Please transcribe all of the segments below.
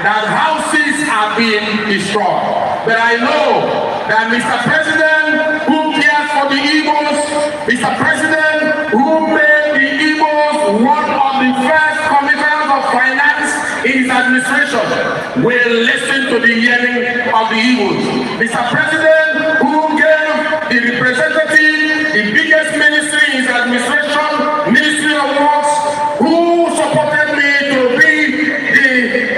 that houses are being destroyed. But I know that Mr. President, who cares for the Igbos, Mr. President, who made the Igbos one of the first commissioners of finance in his administration, will listen to the yearning of the Igbos. Mr. President, who gave the representative the biggest ministry in his administration, Ministry of Works, who supported me to be the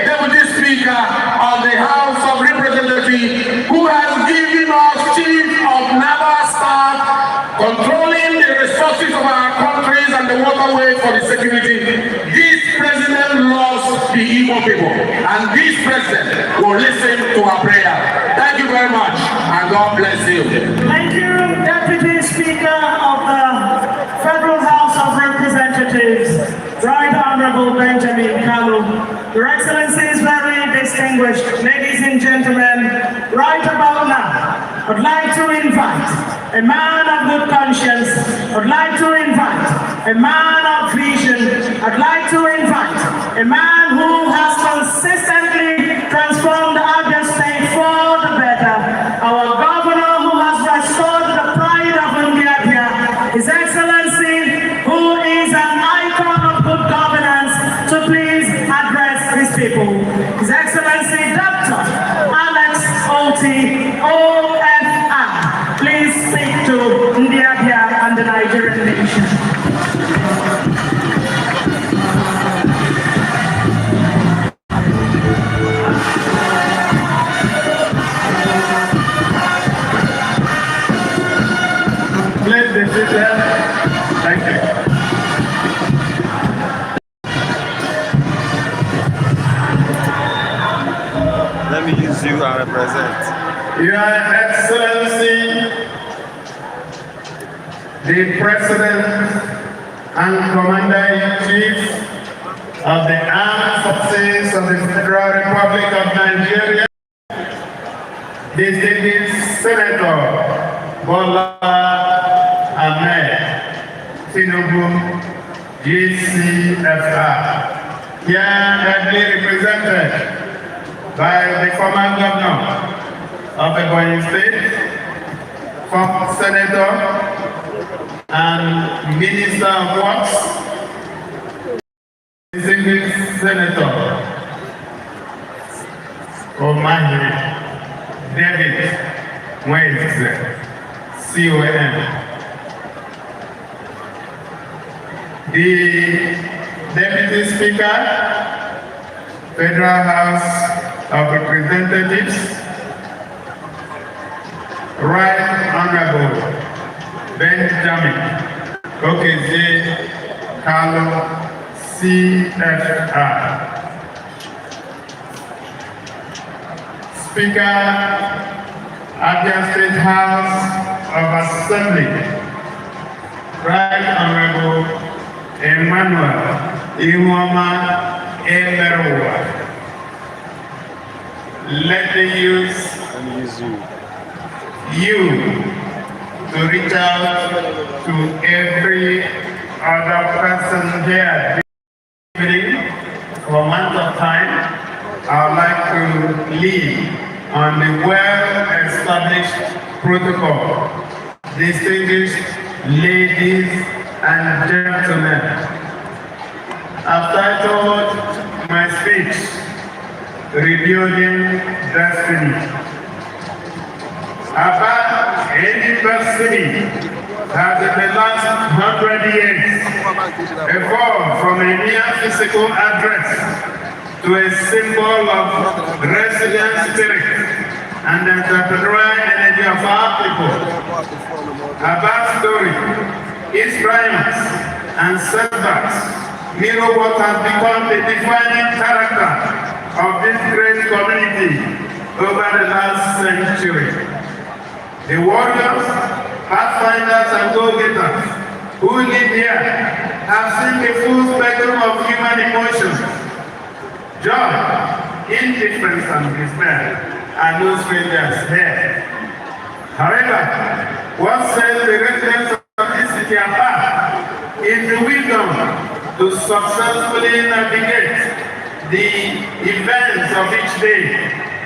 Deputy Speaker of the House of Representatives, who has given us Chief of Naval Staff, controlling the resources of our countries and the waterways for the security. This president loves the Igbo people, and this president will listen to our prayer. Thank you very much, and God bless you. Thank you, Deputy Speaker of the Federal House of Representatives, Right Honorable Benjamin Kalu. Your Excellencies, very distinguished ladies and gentlemen, right about now, I'd like to invite a man of good conscience, I'd like to invite a man of vision, I'd like to invite a man who has consistently transformed Abia State for the better, our governor who has restored the pride of Ndiabia, His Excellency, who is an icon of good governance, to please address his people. His Excellency, Dr. Alex Oti, OFR, please speak to Ndiabia and the Nigerian nation. Thank you. Let me use you to represent. Your Excellency, the President and Commander-in-Chief of the Armed Forces of the Federal Republic of Nigeria, distinguished Senator Bola Ahmed Tinubu, GCFR, here ably represented by the former governor of Ebonyi State, former Senator and Minister of Works, distinguished Senator Omahi David Wales, CON. The Deputy Speaker, Federal House of Representatives, Right Honorable Benjamin Okeze Kalu, CFR. Speaker, Abia State House of Assembly, Right Honorable Emmanuel Iwama Emerowa. Let me use you to reach out to every other person here. For a month of time, I would like to lead on the well-established protocol. Distinguished ladies and gentlemen, I've titled my speech, Rebuilding Destiny. Aba University has in the last 100 years evolved from a mere physical address to a symbol of resilient spirit and entrepreneurial energy of our people. Aba's story, its triumphs and setbacks mirror what has become the defining character of this great community over the last century. The warriors, pathfinders and go-getters who live here have seen the full spectrum of human emotions. Joy, indifference and despair are no strangers here. However, what sets the residents of this city apart is the wisdom to successfully navigate the events of each day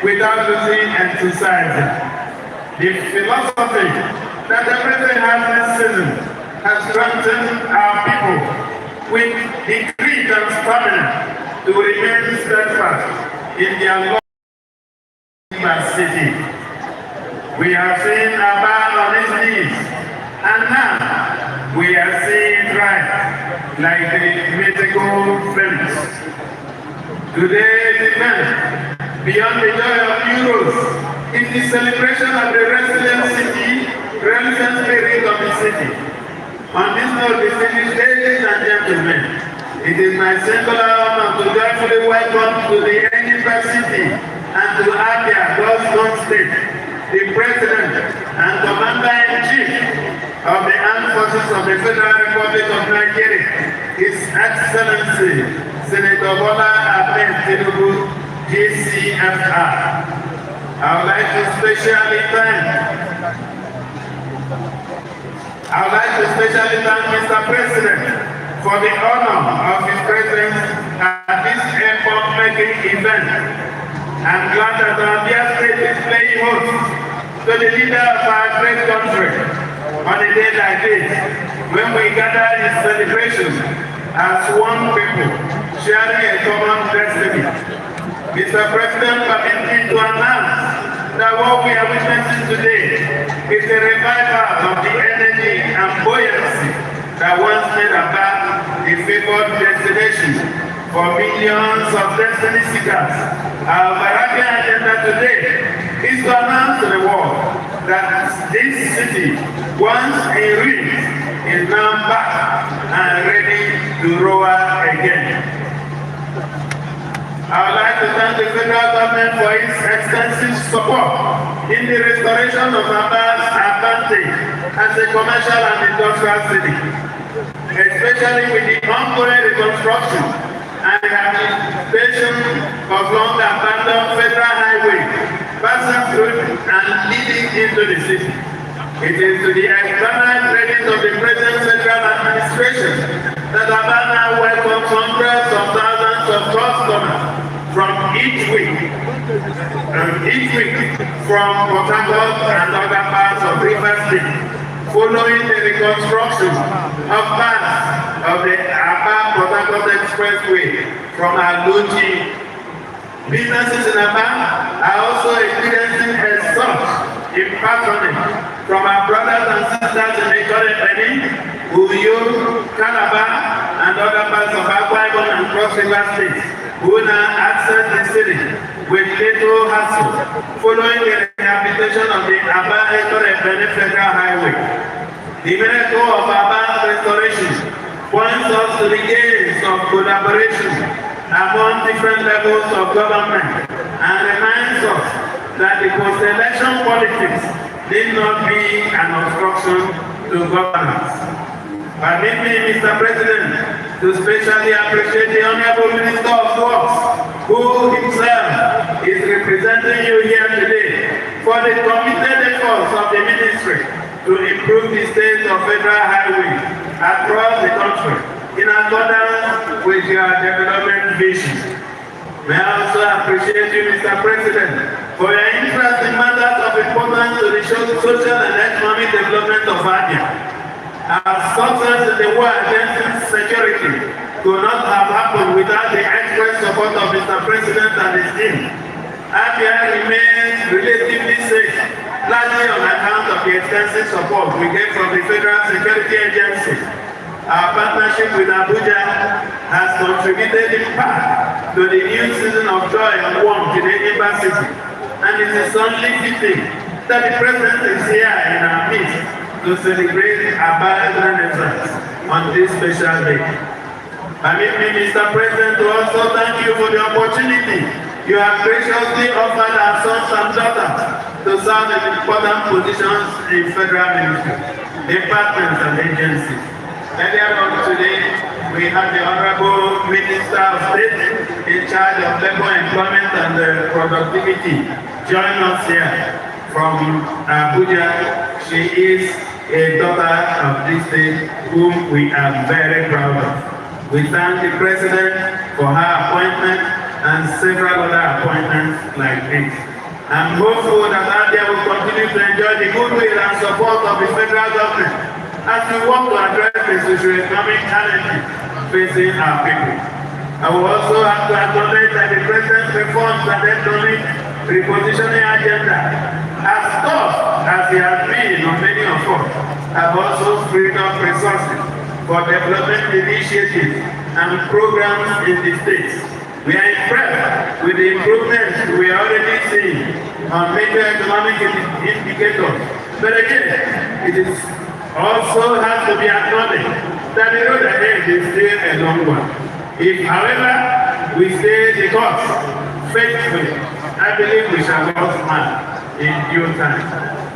without losing enthusiasm. The philosophy that the President has this season has strengthened our people with the grit and stamina to remain steadfast in their love for city. We have seen Aba on his knees, and now we are seeing it right like the mythical phoenix. Today's event, beyond the joy of Euros, is the celebration of the resilient spirit of the city. On this note, distinguished ladies and gentlemen, it is my singular honor to joyfully welcome to the Eniba city and to Abia, God's own state, the President and Commander-in-Chief of the Armed Forces of the Federal Republic of Nigeria, His Excellency Senator Bola Ahmed Tinubu, GCFR. I would like to specially thank Mr. President for the honor of his presence at this epoch-making event. I'm glad that Abia State is playing host to the leader of our great country on a day like this, when we gather in celebration as one people, sharing a common destiny. Mr. President, permit me to announce that what we are witnessing today is a revival of the energy and buoyancy that once made Aba a favored destination for millions of destiny seekers. Our Barabian agenda today is to announce to the world that this city, once enriched, is now back and ready to roar again. I would like to thank the federal government for its extensive support in the restoration of Aba's advantage as a commercial and industrial city, especially with the ongoing reconstruction and rehabilitation of long-abandoned federal highways passing through and leading into the city. It is to the external credit of the present central administration that Aba now welcomes hundreds of thousands of customers from each week from Port Harcourt and other parts of River State, following the reconstruction of parts of the Aba-Port Harcourt Expressway from Aluchi. Businesses in Aba are also experiencing a surge in patronage from our brothers and sisters in Benin, Uyo, Calabar, and other parts of Akwa Ibom and Cross River States, who now access the city with little hassle, following the rehabilitation of the Aba-Benin Federal Highway. The miracle of Aba's restoration points us to the gains of collaboration among different levels of government and reminds us that the post-election politics need not be an obstruction to governance. Permit me, Mr. President, to specially appreciate the Honorable Minister of Works, who himself is representing you here today, for the committed efforts of the ministry to improve the state of federal highways across the country in accordance with your development vision. May I also appreciate you, Mr. President, for your interest in matters of importance to the social and economic development of Abia. Our success in the war against insecurity could not have happened without the express support of Mr. President and his team. Abia remains relatively safe, largely on account of the extensive support we get from the Federal Security Agency. Our partnership with Abuja has contributed in part to the new season of joy and warmth in the embassy, and it is only fitting that the President is here in our midst to celebrate Aba's Renaissance on this special day. Permit me, Mr. President, to also thank you for the opportunity you have graciously offered our sons and daughters to serve in important positions in federal ministry, departments and agencies. Earlier on today, we had the Honorable Minister of State in charge of labor, employment and productivity join us here from Abuja. She is a daughter of this state whom we are very proud of. We thank the President for her appointment and several other appointments like this. I'm hopeful that Abia will continue to enjoy the goodwill and support of the federal government as we work to address the socio-economic challenges facing our people. I will also have to acknowledge that the President's reforms and economic repositioning agenda, as tough as it has been on many of us, have also freed up resources for development initiatives and programs in the states. We are impressed with the improvements we are already seeing on major economic indicators. But again, it is also has to be acknowledged that the road ahead is still a long one. If, however, we stay the course faithfully, I believe we shall not man in due time.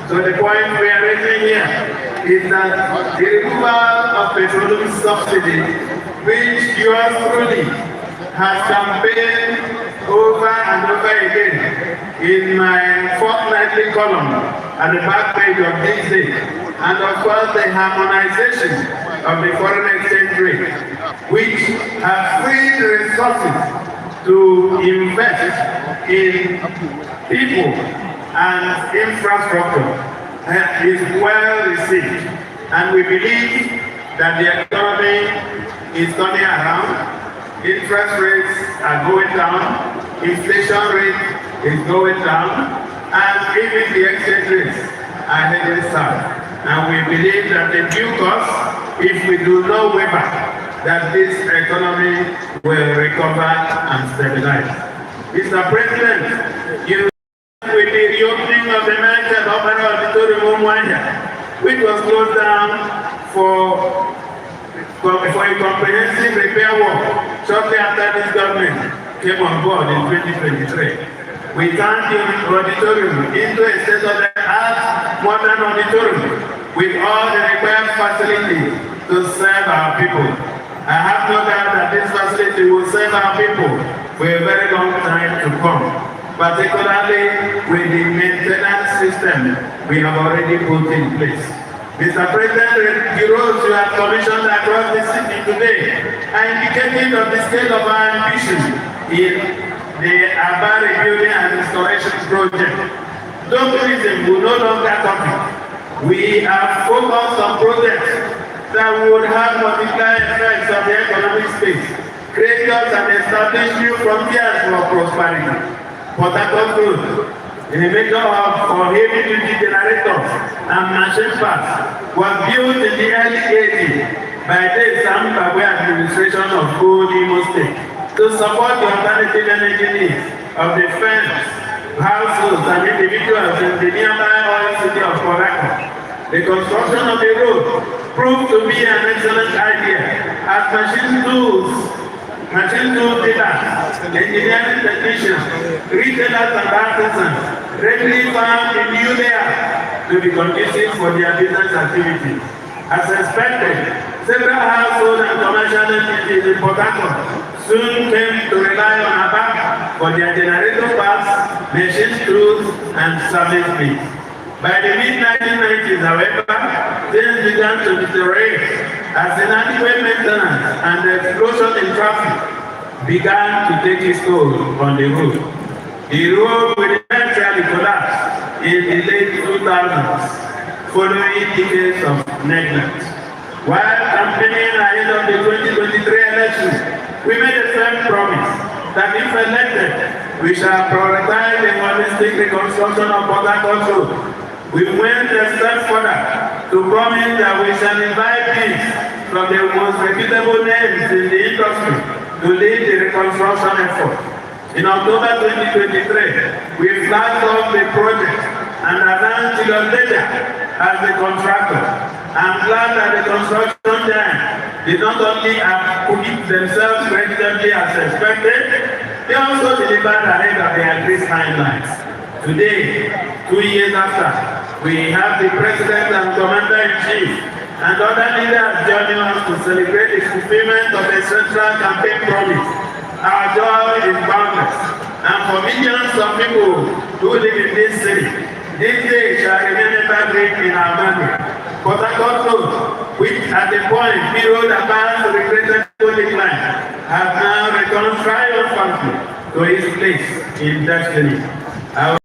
So the point we are raising here is that the removal of petroleum subsidy, which yours truly has campaigned over and over again in my fortnightly column at the back page of this day, and of course the harmonization of the foreign exchange rate, which have freed resources to invest in people and infrastructure, is well received. And we believe that the economy is turning around. Interest rates are going down, inflation rate is going down, and even the exchange rates are heading south. And we believe that in due course, if we do not waver, that this economy will recover and stabilize. Mr. President, you with the reopening of the American Opera Auditorium which was closed down for a comprehensive repair work shortly after this government came on board in 2023. We turned the auditorium into a state-of-the-art modern auditorium with all the required facilities to serve our people. I have no doubt that this facility will serve our people for a very long time to come, particularly with the maintenance system we have already put in place. Mr. President, the roads you have commissioned across the city today are indicative of the scale of our ambition in the Aba Rebuilding and Restoration Project. Tourism will no longer compete. We are focused on projects that would have multiplier effects on the economic space, create jobs and establish new frontiers for prosperity. Port Harcourt Road, in a major hub for heavy-duty generators and machine parts, was built in the early 80s by the Zimbabwe administration of Gold Imo State to support the alternative energy needs of the firms, households, and individuals in the nearby oil city of Port Harcourt. The construction of the road proved to be an excellent idea as machine tool dealers, engineering technicians, retailers and artisans readily found the new layout to be conducive for their business activities. As expected, several household and commercial entities in Port Harcourt soon came to rely on Aba for their generator parts, machine tools, and service needs. By the mid-1990s, however, things began to deteriorate as inadequate maintenance and the explosion in traffic began to take its toll on the road. The road will eventually collapse in the late 2000s, following decades of neglect. While campaigning ahead of the 2023 election, we made a firm promise that if elected, we shall prioritize the holistic reconstruction of Port Harcourt Road. We went a step further to promise that we shall invite peace from the most reputable names in the industry to lead the reconstruction effort. In October 2023, we flagged off the project and announced Julius Leger as the contractor. I'm glad that the construction team did not only commit themselves readily as expected, they also delivered ahead of the agreed timelines. Today, 2 years after, we have the President and Commander-in-Chief and other leaders joining us to celebrate the fulfillment of a central campaign promise. Our joy is boundless, and for millions of people who live in this city, this day shall remain evergreen in our memory. Port Harcourt Road, which at the point mirrored Aba's regretted decline, have now returned triumphantly to his place in destiny. Our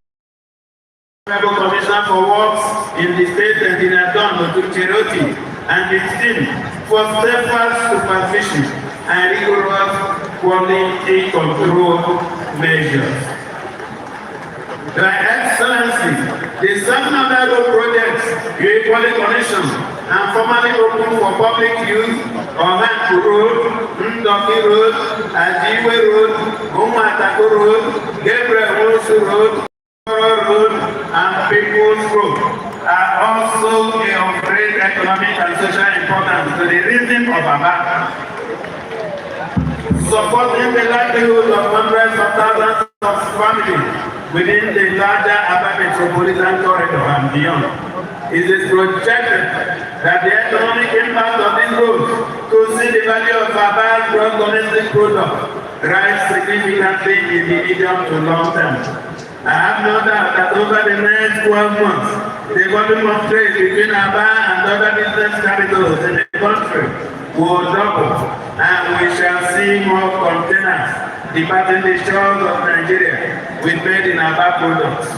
Honorable Commissioner for Works in the state Engineer Don Otucheroti and his team for steadfast supervision and rigorous quality control measures. Your Excellency, the 700 road projects you equally commissioned and formally opened for public use on Hanku Road, Ndoki Road, Ajiwe Road, Umatako Road, Gabriel Wosu Road, Road, and People's Road are also of great economic and social importance to the region of Aba, supporting the livelihood of hundreds of thousands of families within the larger Aba metropolitan corridor and beyond. It is projected that the economic impact of these roads could see the value of Aba's gross domestic product rise significantly in the medium to long term. I have no doubt that over the next 12 months, the volume of trade between Aba and other business capitals in the country will double, and we shall see more containers departing the shores of Nigeria with made in Aba products.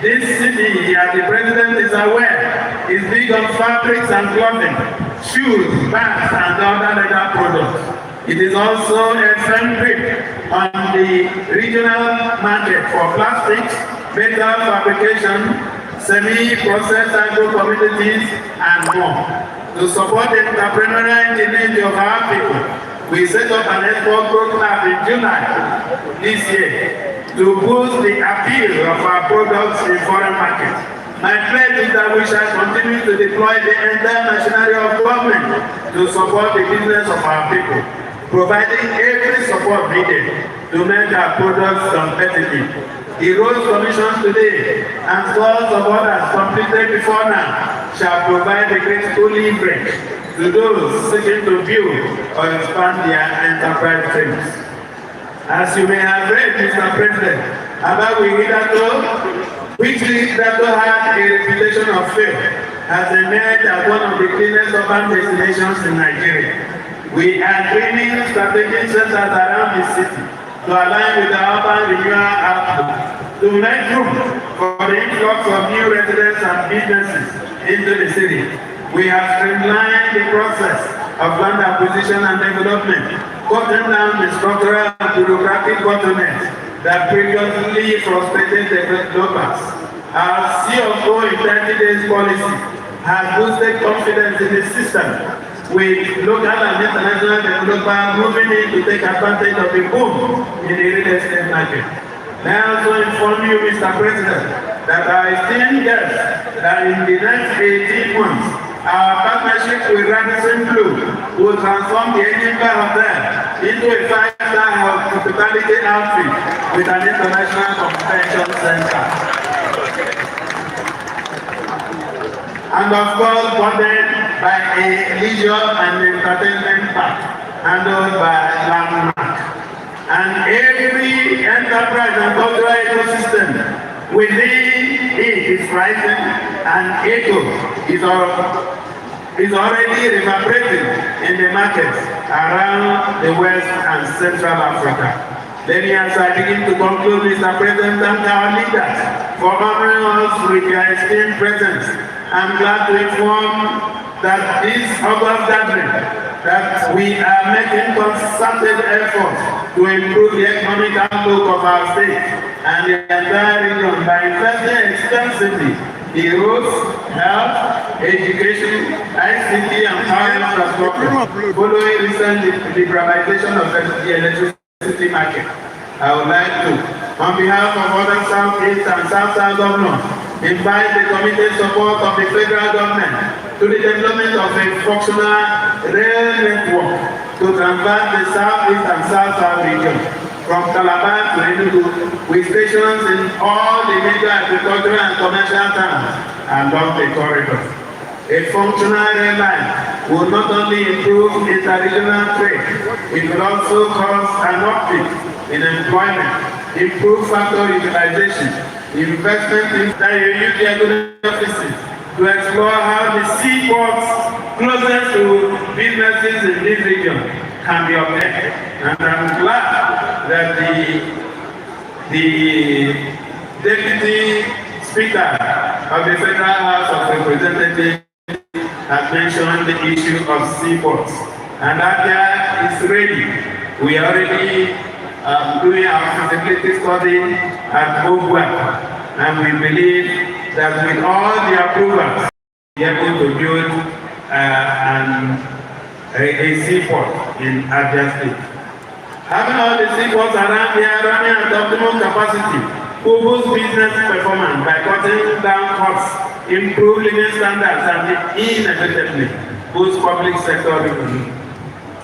This city, as the President is aware, is big on fabrics and clothing, shoes, bags, and other leather products. It is also a firm grip on the regional market for plastics, metal fabrication, semi-processed agro-commodities, and more. To support the entrepreneurial ingenuity of our people, we set up an export growth lab in July this year to boost the appeal of our products in foreign markets. My pledge is that we shall continue to deploy the entire machinery of government to support the business of our people, providing every support needed to make our products competitive. The roads commissioned today and scores of others completed before now shall provide a critical leverage to those seeking to build or expand their enterprise dreams. As you may have read, Mr. President, Aba which hitherto had a reputation of faith, has emerged as one of the cleanest urban destinations in Nigeria. We are training strategic centers around the city to align with the urban renewal outlook, to make room for the influx of new residents and businesses into the city. We have streamlined the process of land acquisition and development, cutting down the structural and bureaucratic bottlenecks that previously frustrated developers. Our CO in 30 days policy has boosted confidence in the system, with local and international developers moving in to take advantage of the boom in the real estate market. May I also inform you, Mr. President, that I still guess that in the next 18 months, our partnership with Radisson Blu will transform the Enimba Hotel into a 5-star hospitality outfit with an international convention center. And of course, funded by a leisure and entertainment park handled by Landmark. And every enterprise and cultural ecosystem within it is rising, and echo is already reverberating in the markets around the West and Central Africa. Let me, as I begin to conclude, Mr. President, thank our leaders for honoring us with their esteemed presence. I'm glad to inform that this August gathering, that we are making concerted efforts to improve the economic outlook of our state and the entire region by investing extensively in roads, health, education, ICT, and power infrastructure, following recent liberalization of the electricity market. I would like to, on behalf of other Southeast and South-South governors, invite the committed support of the federal government to the development of a functional rail network to traverse the Southeast and South-South region, from Calabar to Enugu, with stations in all the major agricultural and commercial towns along the corridor. A functional rail line will not only improve interregional trade, it will also cause an uptick in employment, improve factor utilization, investment in the offices to explore how the seaports closest to businesses in this region can be obtained. And I'm glad that the Deputy Speaker of the Federal House of Representatives has mentioned the issue of seaports. And Abia is ready. We are already doing our feasibility study at Ogwa. And we believe that with all the approvals, we are able to build a seaport in Abia State. Having all the seaports around here running at optimum capacity will boost business performance by cutting down costs, improve living standards, and inevitably boost public sector revenue.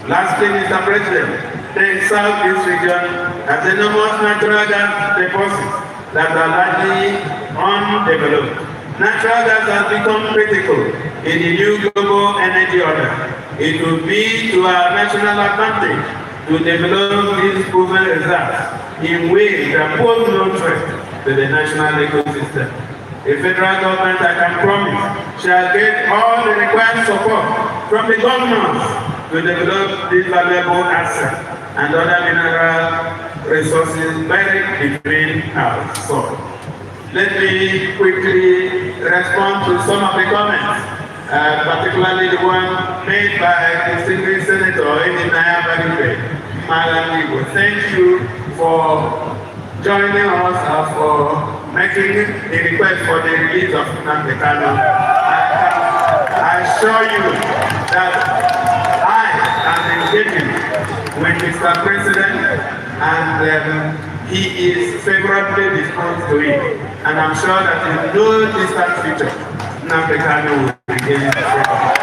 Lastly, Mr. President, the Southeast region has enormous natural gas deposits that are largely undeveloped. Natural gas has become critical in the new global energy order. It will be to our national advantage to develop these proven reserves in ways that pose no threat to the national ecosystem. The federal government, I can promise, shall get all the required support from the governments to develop these valuable assets and other mineral resources buried between our soil. Let me quickly respond to some of the comments, particularly the one made by distinguished Senator In Aba. Thank you for joining us and for making a request for the release of Developmental. I assure you that I am engaging with Mr. President and he is favorably disposed to it. And I'm sure that in no distant future, Developmental will engage in the program.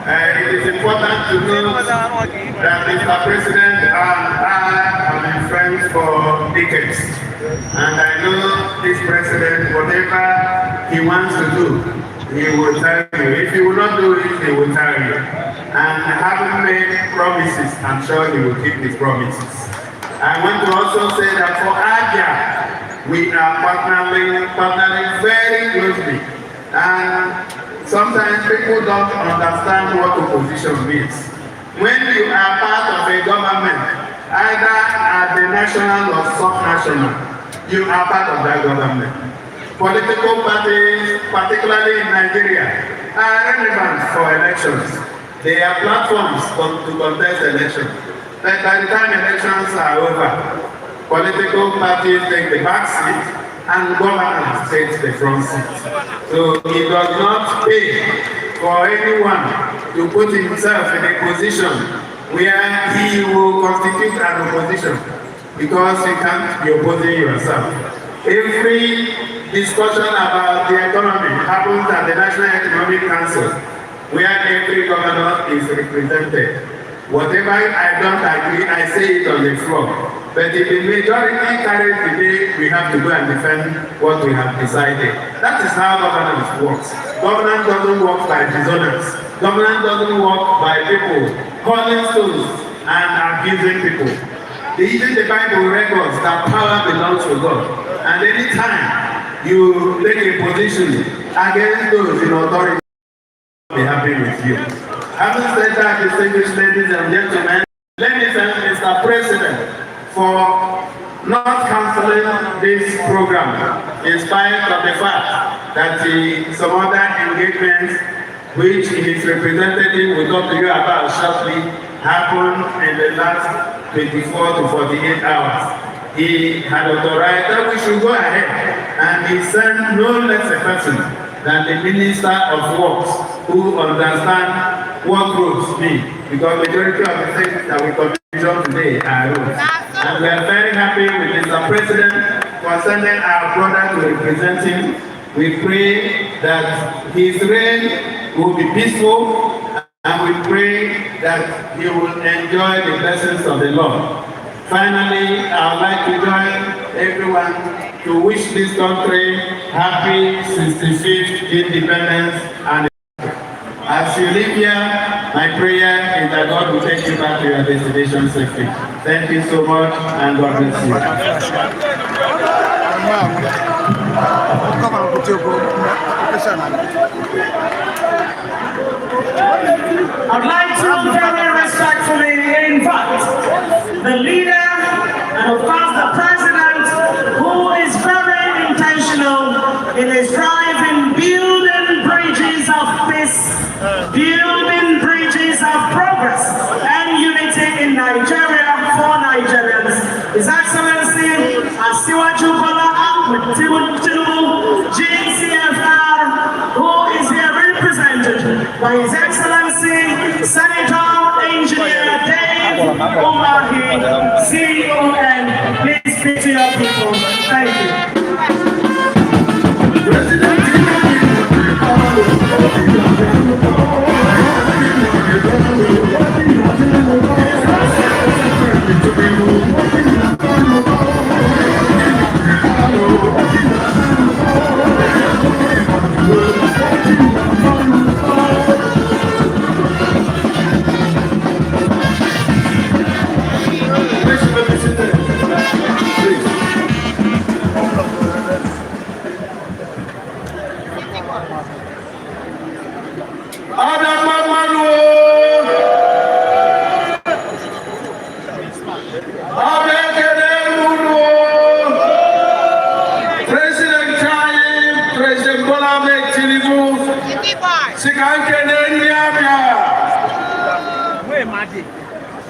It is important to note that Mr. President and I have been friends for decades. And I know this president, whatever he wants to do, he will tell you. If he will not do it, he will tell you. And having made promises, I'm sure he will keep his promises. I want to also say that for Abia, we are partnering very closely. And sometimes people don't understand what opposition means. When you are part of a government, either at the national or sub-national, you are part of that government. Political parties, particularly in Nigeria, are relevant for elections. They are platforms to contest elections. But by the time elections are over, political parties take the back seat and governance takes the front seat. So it does not pay for anyone to put himself in a position where he will constitute an opposition, because you can't be opposing yourself. Every discussion about the economy happens at the National Economic Council, where every governor is represented. Whatever I don't agree, I say it on the floor. But if the majority carries the day, we have to go and defend what we have decided. That is how governance works. Governance doesn't work by dishonest. Governance doesn't work by people calling stones and abusing people. Even the Bible records that power belongs to God. And anytime you take a position against those in authority, be happy with you. Having said that, distinguished ladies and gentlemen, let me thank Mr. President for not cancelling this program, in spite of the fact that some other engagements, which his representative will talk to you about shortly, happened in the last 24 to 48 hours. He had authorized that we should go ahead, and he sent no less a person than the Minister of Works, who understand what roads mean, because majority of the things that we commission today are roads. And we are very happy with Mr. President for sending our brother to represent him. We pray that his reign will be peaceful, and we pray that he will enjoy the blessings of the Lord. Finally, I would like to join everyone to wish this country happy 65th independence and As you leave here, my prayer is that God will take you back to your destination safely. Thank you so much, and God bless you. I'd like to very respectfully invite the leader and of course the president, who is very intentional in his drive in building bridges of peace, building bridges of progress and unity in Nigeria for Nigerians. His Excellency Asiwaju Bola Ahmed Tinubu, GCFR, who is here represented by His Excellency Senator Engineer Dave Umahi, CON. Please speak to your people. Thank you.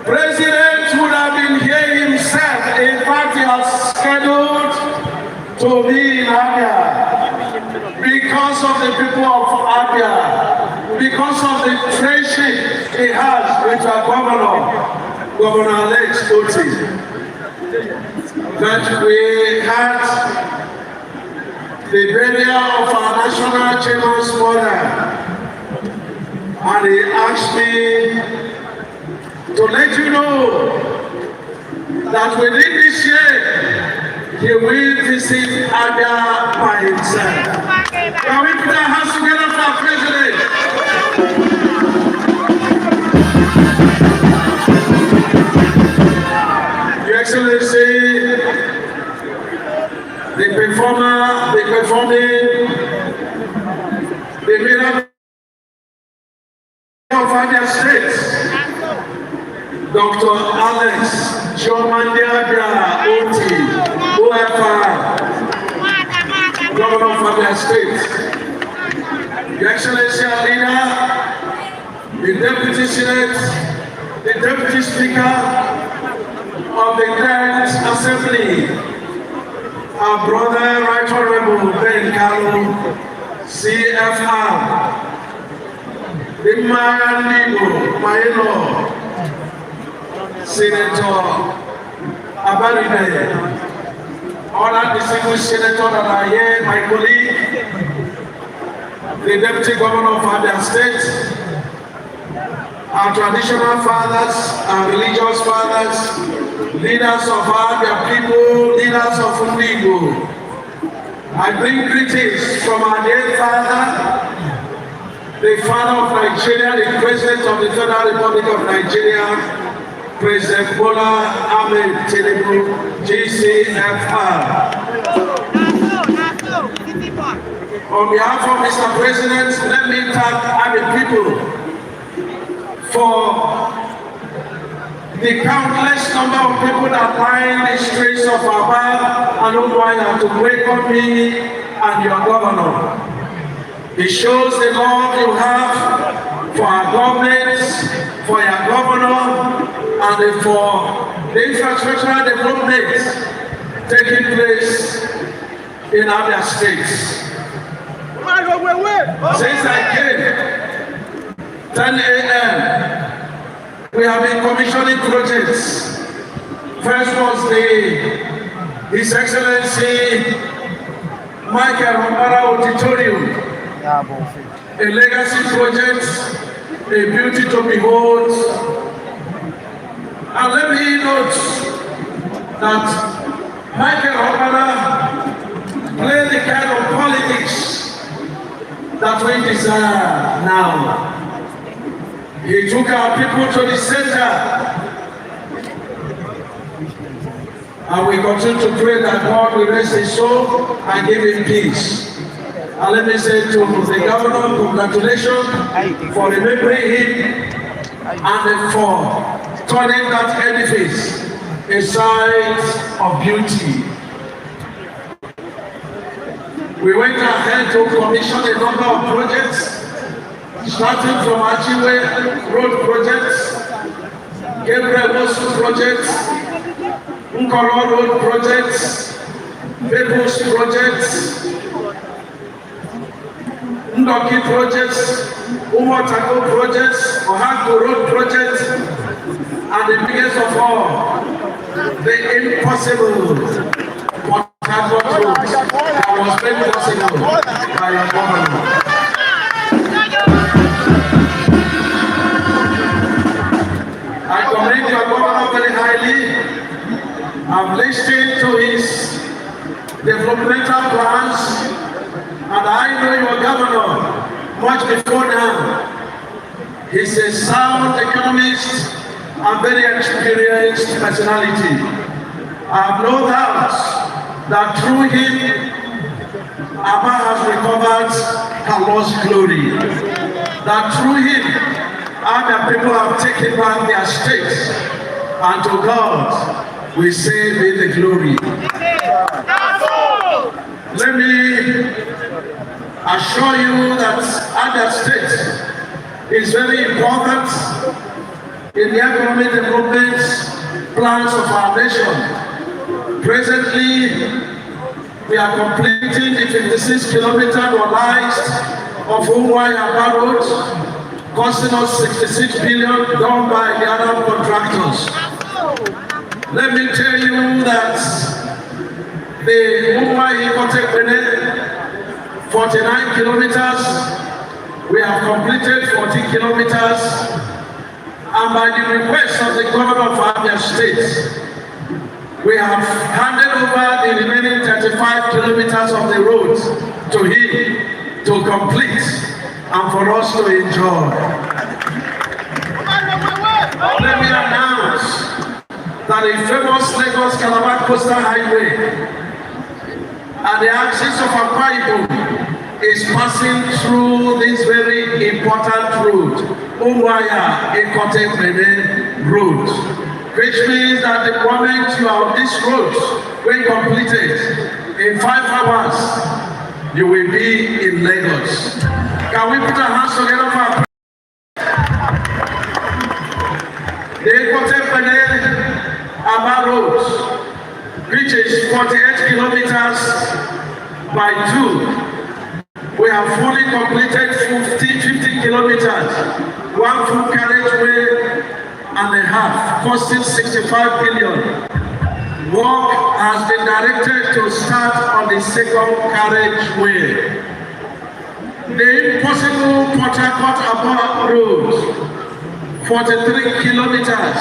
President would have been here himself. In fact, he has scheduled to be in Abia because of the people of Abia, because of the friendship he has with our Governor-elect Oti. That we had the burial of our national chairman's mother, and he asked me to let you know that within this year, he will visit Abia by himself. Can we put our hands together for our president? Your Excellency, the performing, the miracle of Abia State, Dr. Alex Jomandiaga Oti, OFR, Governor of Abia State, Your Excellency Alina, the Deputy Senate, the Deputy Speaker of the Grand Assembly, our brother, Right Honorable Ben Kalu, CFR, the Manigo, my in-law, Senator Abarine, all our distinguished senators that are here, my colleague, the Deputy Governor of Abia State, our traditional fathers, our religious fathers, leaders of Abia people, leaders of Ndigo. I bring greetings from our dear father, the father of Nigeria, the President of the Federal Republic of Nigeria, President Bola Ahmed Tinubu, GCFR. On behalf of Mr. President, let me thank Abia people for the countless number of people that line the streets of Aba and Umuahia to welcome me and your governor. It shows the love you have for our government, for your governor, and for the infrastructural development taking place in Abia State. Since I came, 10 a.m., we have been commissioning projects. First was His Excellency Michael Hombara Auditorium, a legacy project, a beauty to behold. And let me note that Michael Hombara played the kind of politics that we desire now. He took our people to the center. And we continue to pray that God will rest his soul and give him peace. And let me say to the governor, congratulations for remembering him and for turning that edifice a site of beauty. We went ahead to commission a number of projects, starting from Achiwe Road projects, Gabriel Wosu projects, Nkoro Road projects, People's projects, Ndoki projects, Umotako projects, Ohago Road projects, and the biggest of all, the impossible Port Harcourt road that was made possible by your government. I commend your governor very highly. I've listened to his developmental plans, and I know your governor much before now. He's a sound economist and very experienced personality. I have no doubt that through him, Aba has recovered her lost glory. That through him, other people have taken back their state, and to God we say be the glory. Let me assure you that other state is very important in the economic development plans of our nation. Presently, we are completing the 56-kilometer realized of Aba Road, costing us 66 billion, done by the other contractors. Let me tell you that the Aba 49 kilometers, we have completed 40 kilometers, and by the request of the governor of Abia State, we have handed over the remaining 35 kilometers of the road to him to complete and for us to enjoy. Let me announce that the famous Lagos-Calabar Coastal Highway and the axis of Akwa Ibom is passing through this very important road, Umuahia Ikote Bene Road, which means that the moment you are on this road, when completed, in 5 hours, you will be in Lagos. Can we put our hands together for our the Ikote Bene Aba Road, which is 48 kilometers by 2. We have fully completed 50 kilometers, one full carriageway and a half, costing 65 billion. Work has been directed to start on the second carriageway. The impossible Port Harcourt Road, 43 kilometers.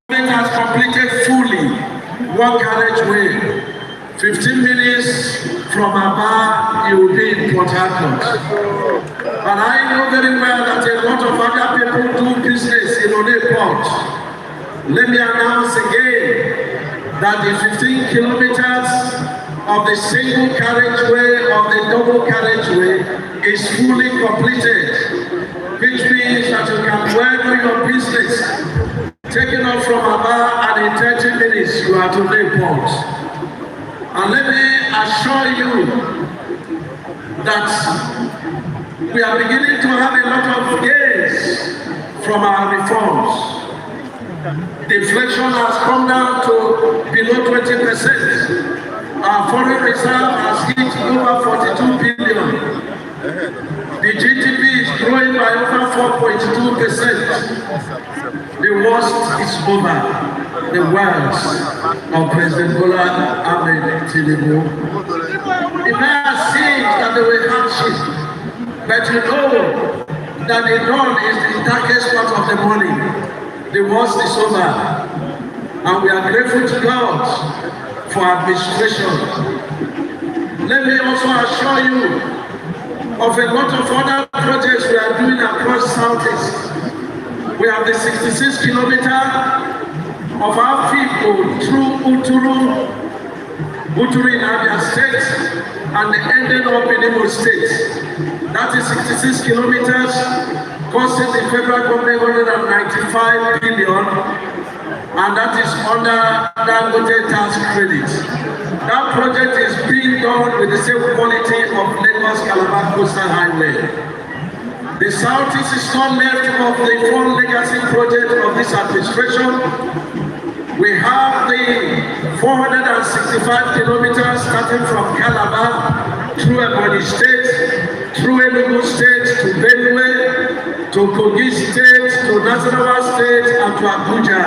It has completed fully one carriageway. 15 minutes from Aba, you will be in Port Harcourt. And I know very well that a lot of other people do business in Ode Port. Let me announce again that the 15 kilometers of the single carriageway, of the double carriageway, is fully completed, which means that you can well do your business. Taking off from Aba, and in 30 minutes you are to the port. And let me assure you that we are beginning to have a lot of gains from our reforms. The inflation has come down to below 20%. Our foreign reserve has hit over 42 billion. The GDP is growing by over 4.2%. The worst is over. The words of President Bola Ahmed Tinubu. It may have seemed that they were hardship, but you know that the dawn is the darkest part of the morning. The worst is over, and we are grateful to God for administration. Let me also assure you of a lot of other projects we are doing across Southeast. We have the 66 kilometer of our people through Uturu in Abia State, and ended up in Imo State. That is 66 kilometers, costing the federal government 195 billion, and that is under Dangote tax credit. That project is being done with the same quality of Lagos-Calabar Coastal Highway. The Southeast is not left of the foreign legacy project of this administration. We have the 465 kilometers starting from Calabar through Ebonyi State, through Enugu State to Benue, to Kogi State, to Nasarawa State, and to Abuja.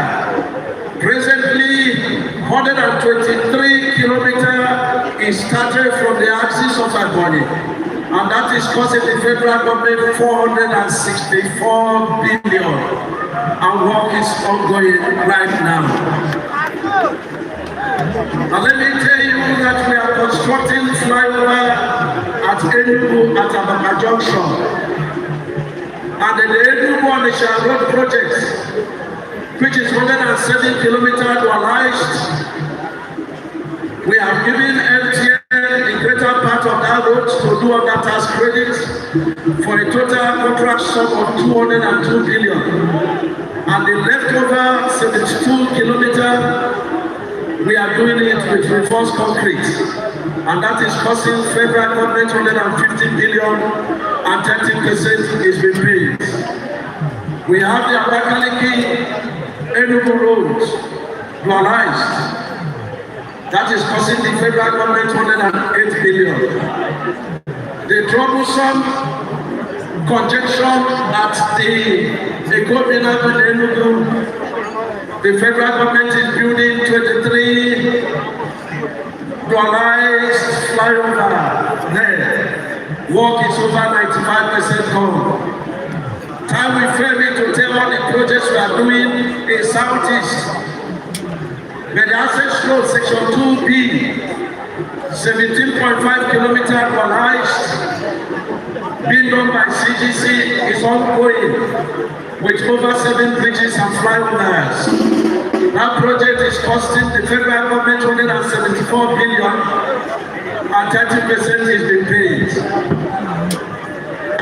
Presently, 123 kilometers is started from the axis of Ebonyi. And that is costing the federal government 464 billion. And work is ongoing right now. And let me tell you that we are constructing flyover at Enugu at Ababa Junction. And the Enugu Onisha Road project, which is 107 kilometers realized. We have given LTN the greater part of that road to do under tax credit for a total contract sum of 202 billion. And the leftover 72 kilometers, we are doing it with reinforced concrete. And that is costing federal government 150 billion, and 30% is being paid. We have the Abakaliki Enugu road realized. That is costing the federal government 108 billion. The troublesome conjunction at the government of Enugu, the federal government is building 23 dualized flyover there. Work is over 95% gone. Time will fail me to tell all the projects we are doing in Southeast. But the access road section 2B, 17.5 kilometers realized, being done by CGC, is ongoing with over 7 bridges and flyovers. That project is costing the federal government 174 billion, and 30% is being paid.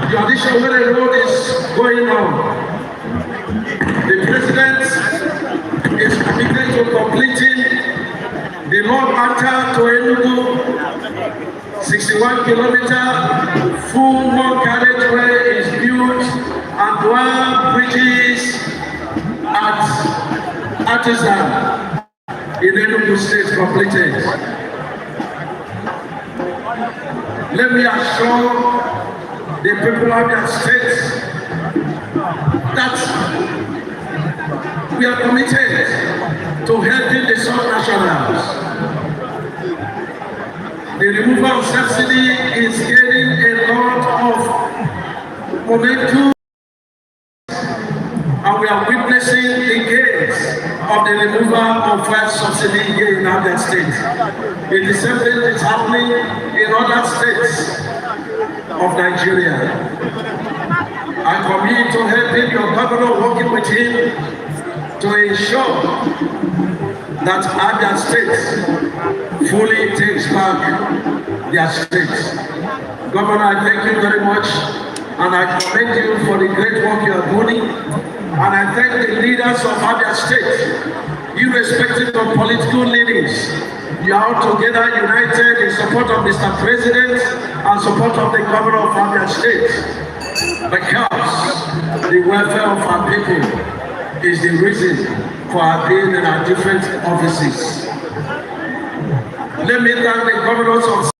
The additional road is going on. The president is committed to completing the North Anta to Enugu 61 kilometer full one carriageway is built, and dual bridges at Artisan in Enugu State completed. Let me assure the people of the state that we are committed to helping the sub-nationals. The removal of subsidy is gaining a lot of momentum, and we are witnessing the gains of the removal of fuel subsidy here in Abia State. It is the same thing that is happening in other states of Nigeria. I come here to help him, your governor, working with him, to ensure that Abia State fully takes back their state. Governor, I thank you very much, and I commend you for the great work you are doing, and I thank the leaders of Abia State, irrespective of political leanings. You are all together united in support of Mr. President and support of the governor of Abia State, because the welfare of our people is the reason for our being in our different offices. Let me thank the governors of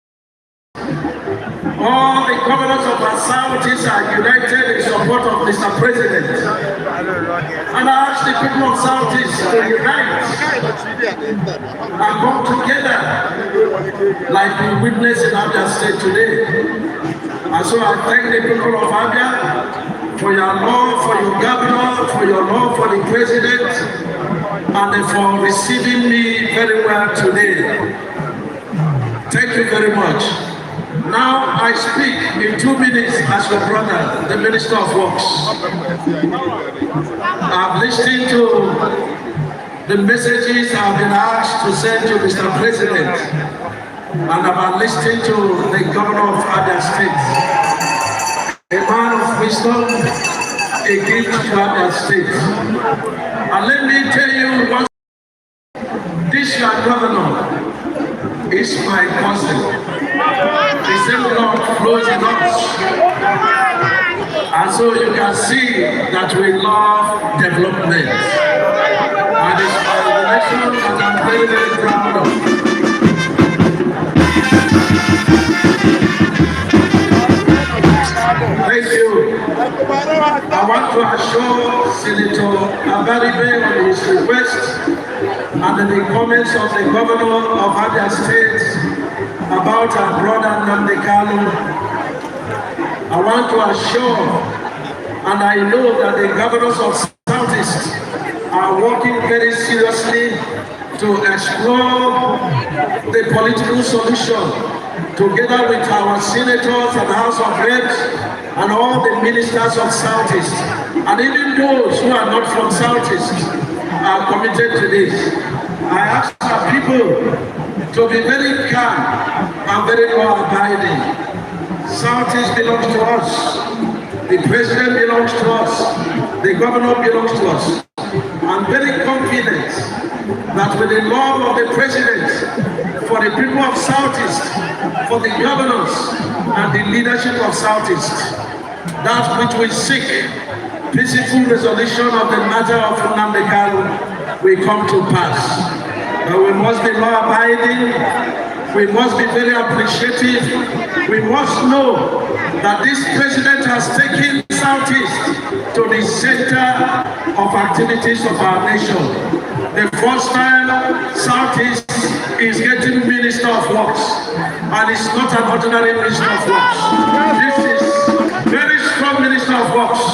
all the governors of our Southeast are united in support of Mr. President. And I ask the people of Southeast to unite and come together like we witness in Abia State today. And so I thank the people of Abia for your love, for your governor, for your love for the president, and for receiving me very well today. Thank you very much. Now I speak in 2 minutes as your brother, the Minister of Works. I've listened to the messages I've been asked to send to Mr. President, and I've listened to the Governor of Abia State, a man of wisdom, a gift to Abia State. And let me tell you one, this your governor is my cousin. The same blood flows in us. And so you can see that we love development. And it's my relation that I'm very, very proud of. Thank you. I want to assure Senator Abaribe on his request and the comments of the Governor of Abia State about our brother Nnamdi Kanu. I want to assure, and I know that the governors of Southeast are working very seriously to explore the political solution together with our senators and House of Reps and all the ministers of Southeast, and even those who are not from Southeast are committed to this. I ask our people to be very calm and very law-abiding. Southeast belongs to us. The president belongs to us. The governor belongs to us. I'm very confident that with the love of the president, for the people of Southeast, for the governors and the leadership of Southeast, that which we seek, peaceful resolution of the matter of Nnamdi Kanu will come to pass. But we must be law-abiding, we must be very appreciative, we must know that this president has taken Southeast to the center of activities of our nation. The first time Southeast is getting Minister of Works, and it's not an ordinary Minister of Works. This is very strong Minister of Works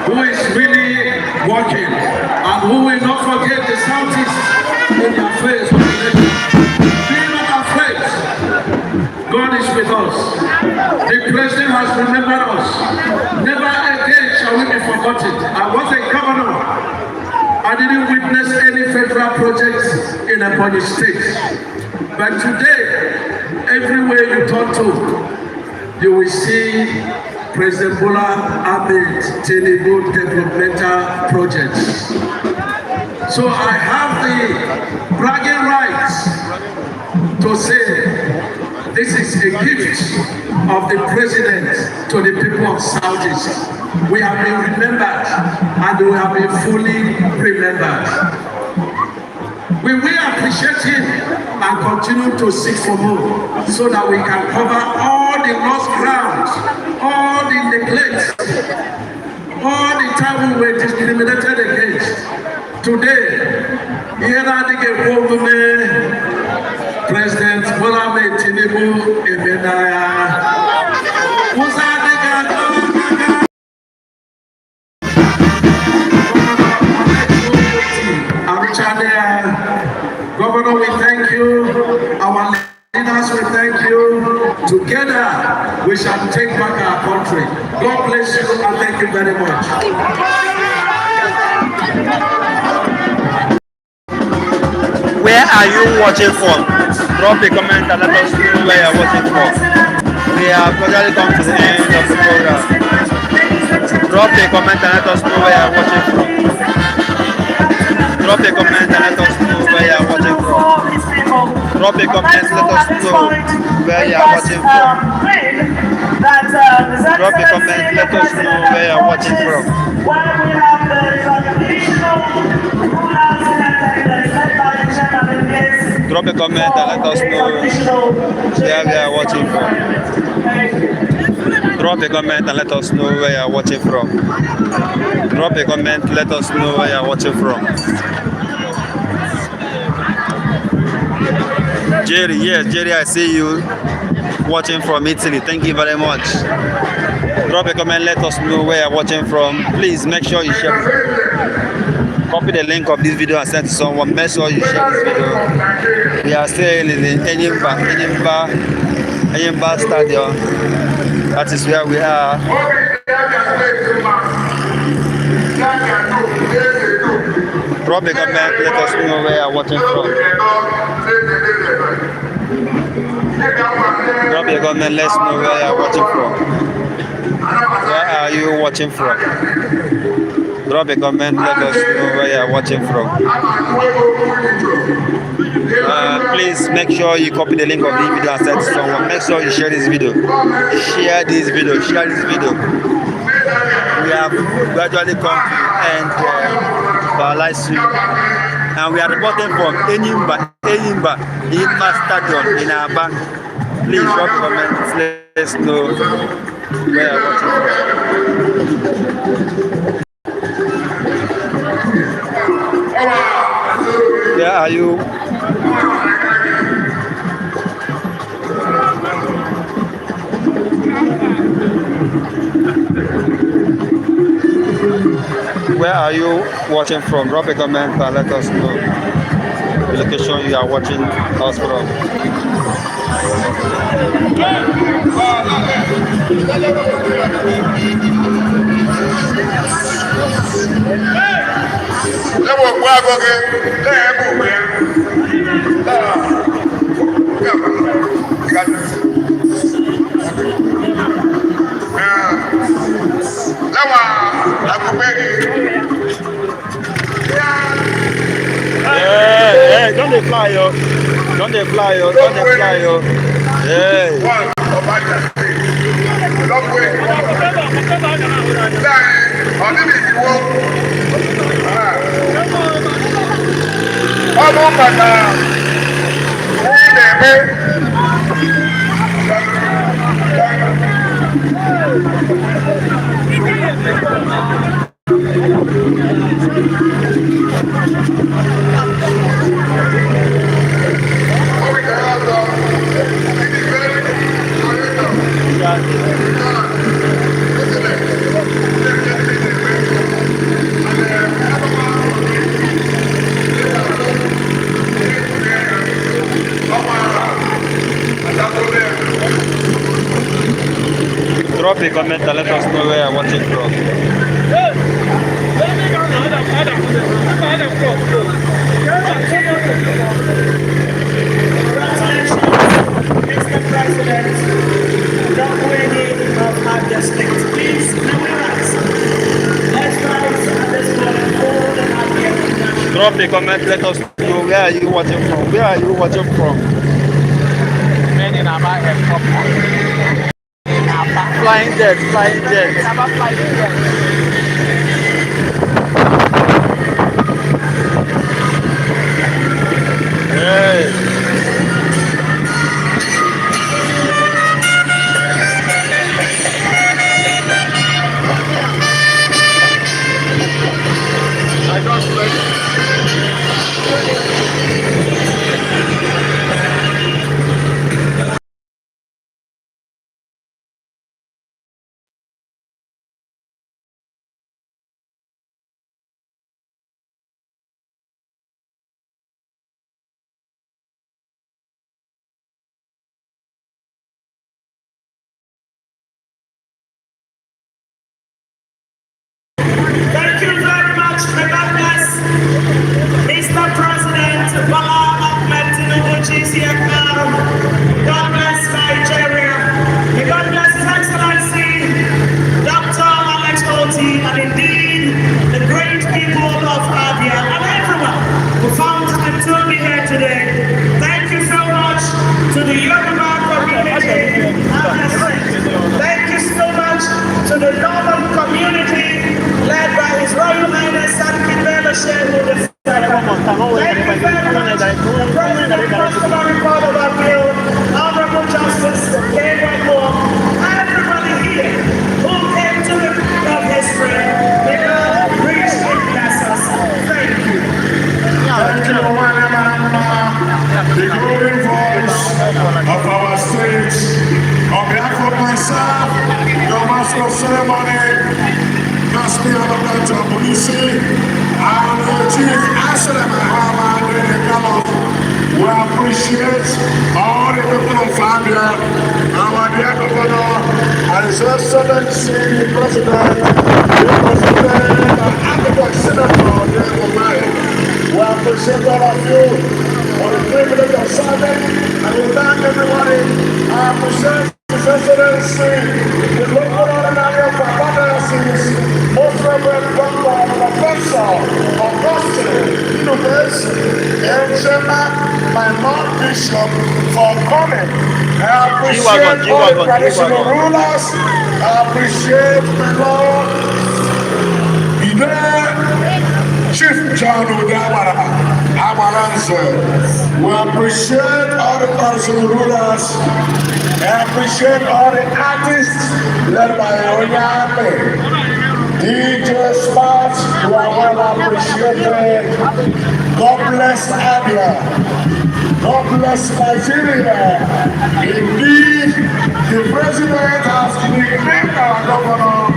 who is really working and who will not forget the Southeast in their face of the nation. Be not afraid. God is with us. The president has remembered us. Never again shall we be forgotten. I was a governor. I didn't witness any federal projects in a Ebonyi state. But today, everywhere you turn to, you will see President Bola Ahmed Tinubu developmental projects. So I have the bragging rights to say this is a gift of the president to the people of Southeast. We have been remembered and we have been fully remembered. We will appreciate him and continue to seek for more so that we can cover all the lost grounds, all the neglect, all the time we were discriminated against. Today, here are the President Bola Ahmed Tinubu In Aba. Governor, we thank you. Our leaders, we thank you. Together, we shall take back our country. God bless you and thank you very much. Where are you watching from? Drop a comment and let us know where you are watching from. We have gradually come to the end of the program. Drop a comment and let us know where you are watching from. Drop a comment and let us know where you are watching from. Drop a comment and let us know where you are watching from. Drop a comment, let us know where you are watching from. Drop a comment and let us know where we are watching from. Drop a comment and let us know where you are watching from. Drop a comment, let us know where you are watching from. Jerry, yes, Jerry, I see you watching from Italy. Thank you very much. Drop a comment, let us know where you are watching from. Please make sure you share. Copy the link of this video and send to someone. Make sure you share this video. We are still in Enimba Aba Stadium. That is where we are. Drop a comment, let us know where you are watching from. Drop a comment, let us know where you are watching from. Where are you watching from? Drop a comment, let us know where you are watching from. Please make sure you copy the link of the video and send to someone. Make sure you share this video. Share this video. Share this video. We have gradually come to the end of our live stream, and we are reporting from Aba Stadium in Aba. Please drop a comment. Let's know where you are watching from. Where are you? Where are you watching from? Drop a comment and let us know the location you are watching us from. Hey, don't they fly, yo? Don't they fly, yo? Don't they fly, yo? Hey. Drop a comment and let us know where you are watching from. Mr. President, of Abia State, please come with us. Let's rise at this moment for the Abia National. Drop a comment, let us know where are you watching from. Where are you watching from? Men in Aba airport. Flying jet, flying jet. Aba flying jet. Hey. Thank you very much. May God bless Mr. President Bola Ahmed Tinubu GCFR. God bless Nigeria. May God bless His Excellency Dr. Alex Oti, and indeed the great people of Abia and everyone who found time to be here today. Thank you so much to the Yoruba community. Thank you so much to the Northern community led by His Royal Highness Sakibela Shehu the Thank you very much, the President of the Customary Court of Appeal, Honorable Justice Gabriel Moore, everybody here who came to the end of history. May God richly bless us. Thank you. Thank you, the growing voice of our state. On behalf of myself, your master of ceremony, Master Developmental Police, and the Chief Asset we appreciate all the people of Abia our dear governor, and His Excellency President, and Academic Senator, we appreciate all of you for the privilege of serving, and we thank everybody. I appreciate His Excellency, the local ordinary of Abadasis, most Reverend Dr. Professor Augustine Tinubu In Aba, my Lord Bishop, for coming. I appreciate all the traditional rulers. I appreciate the Lord. Chief John Udamara, Amaranzo. We appreciate all the traditional rulers. I appreciate all the artists led by Oyame. DJ Spots, you are well appreciated. God bless Abia. God bless Nigeria. Indeed, the president has declared our governor.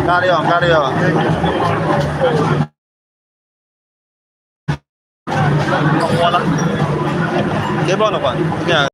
Carry on, carry on. Keep on up. Yeah.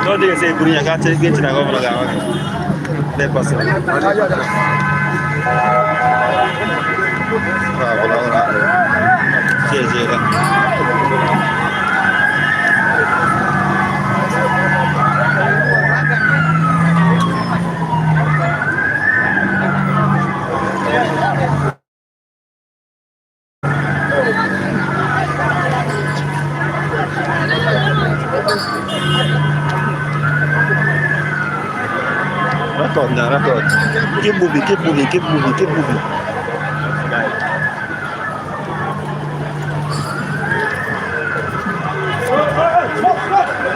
No, they say Bunya can't get in a governor. They pass it. Record now, record. Keep moving, keep moving, keep moving, keep moving.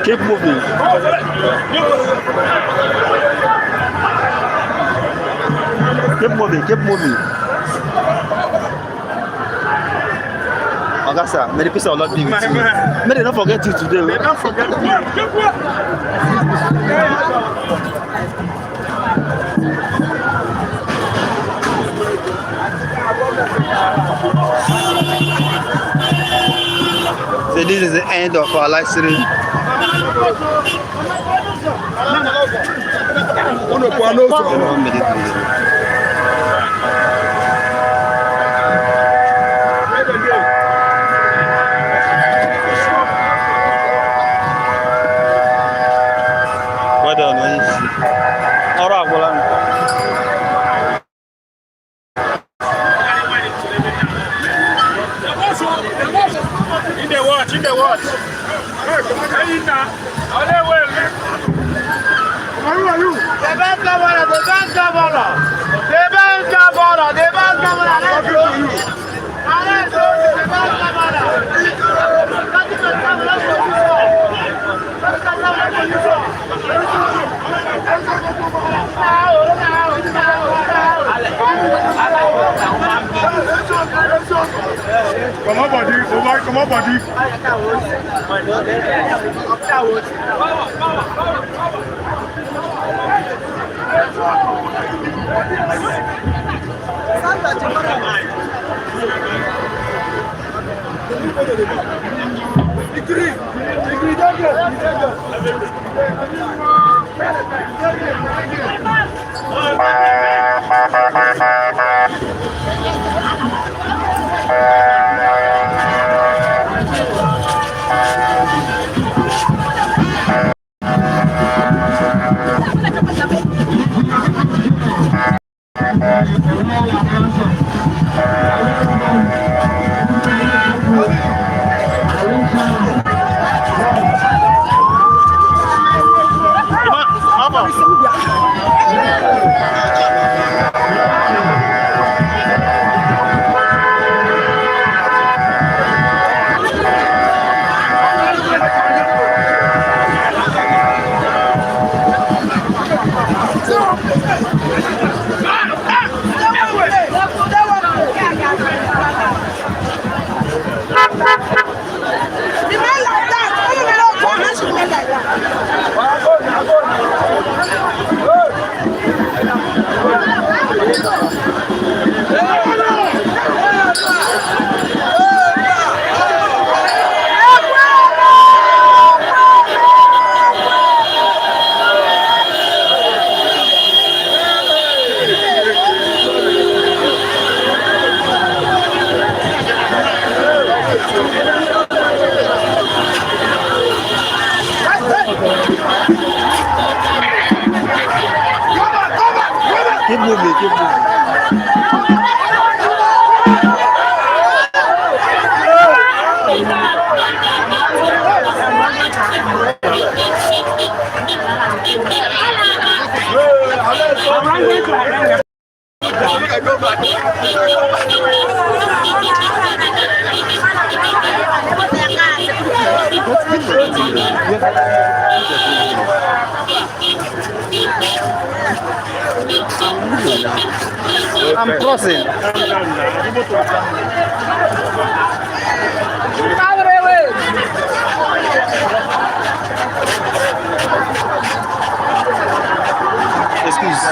Keep moving. Keep moving, keep moving. Augusta, many people are not being with you. May they not forget you today. They don't forget you. So this is the end of our live stream. Well done, all right, well done. In the watch. Hey, now. Who are you? The best governor. Come on, buddy. Come on, buddy. Degree, Keep moving, keep moving. I'm crossing. Excuse.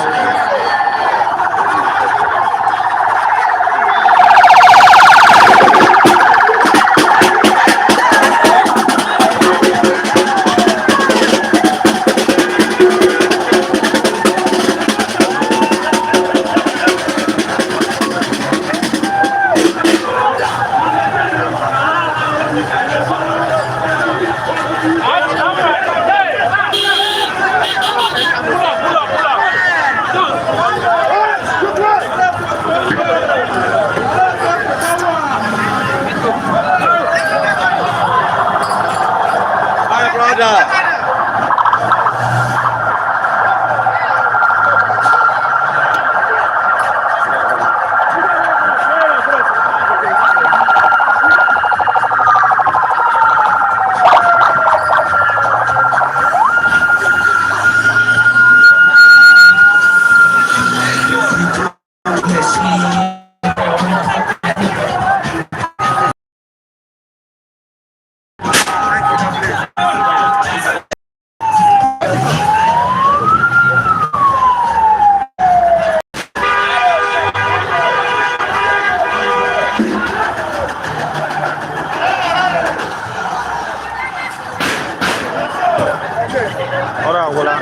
My brother. Ora, voilà.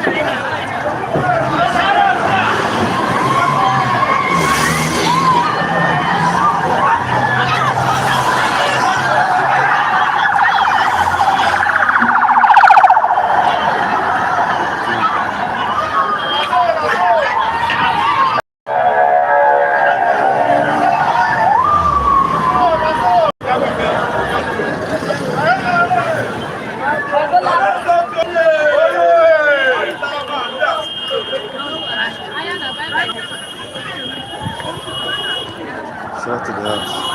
Shout to the house.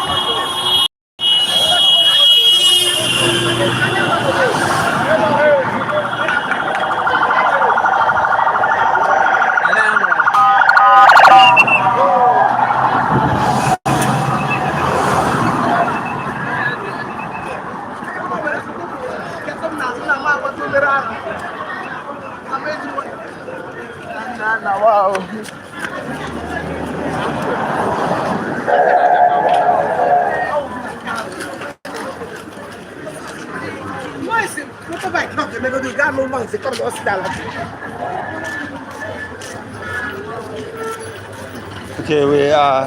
Wow. Okay, we are.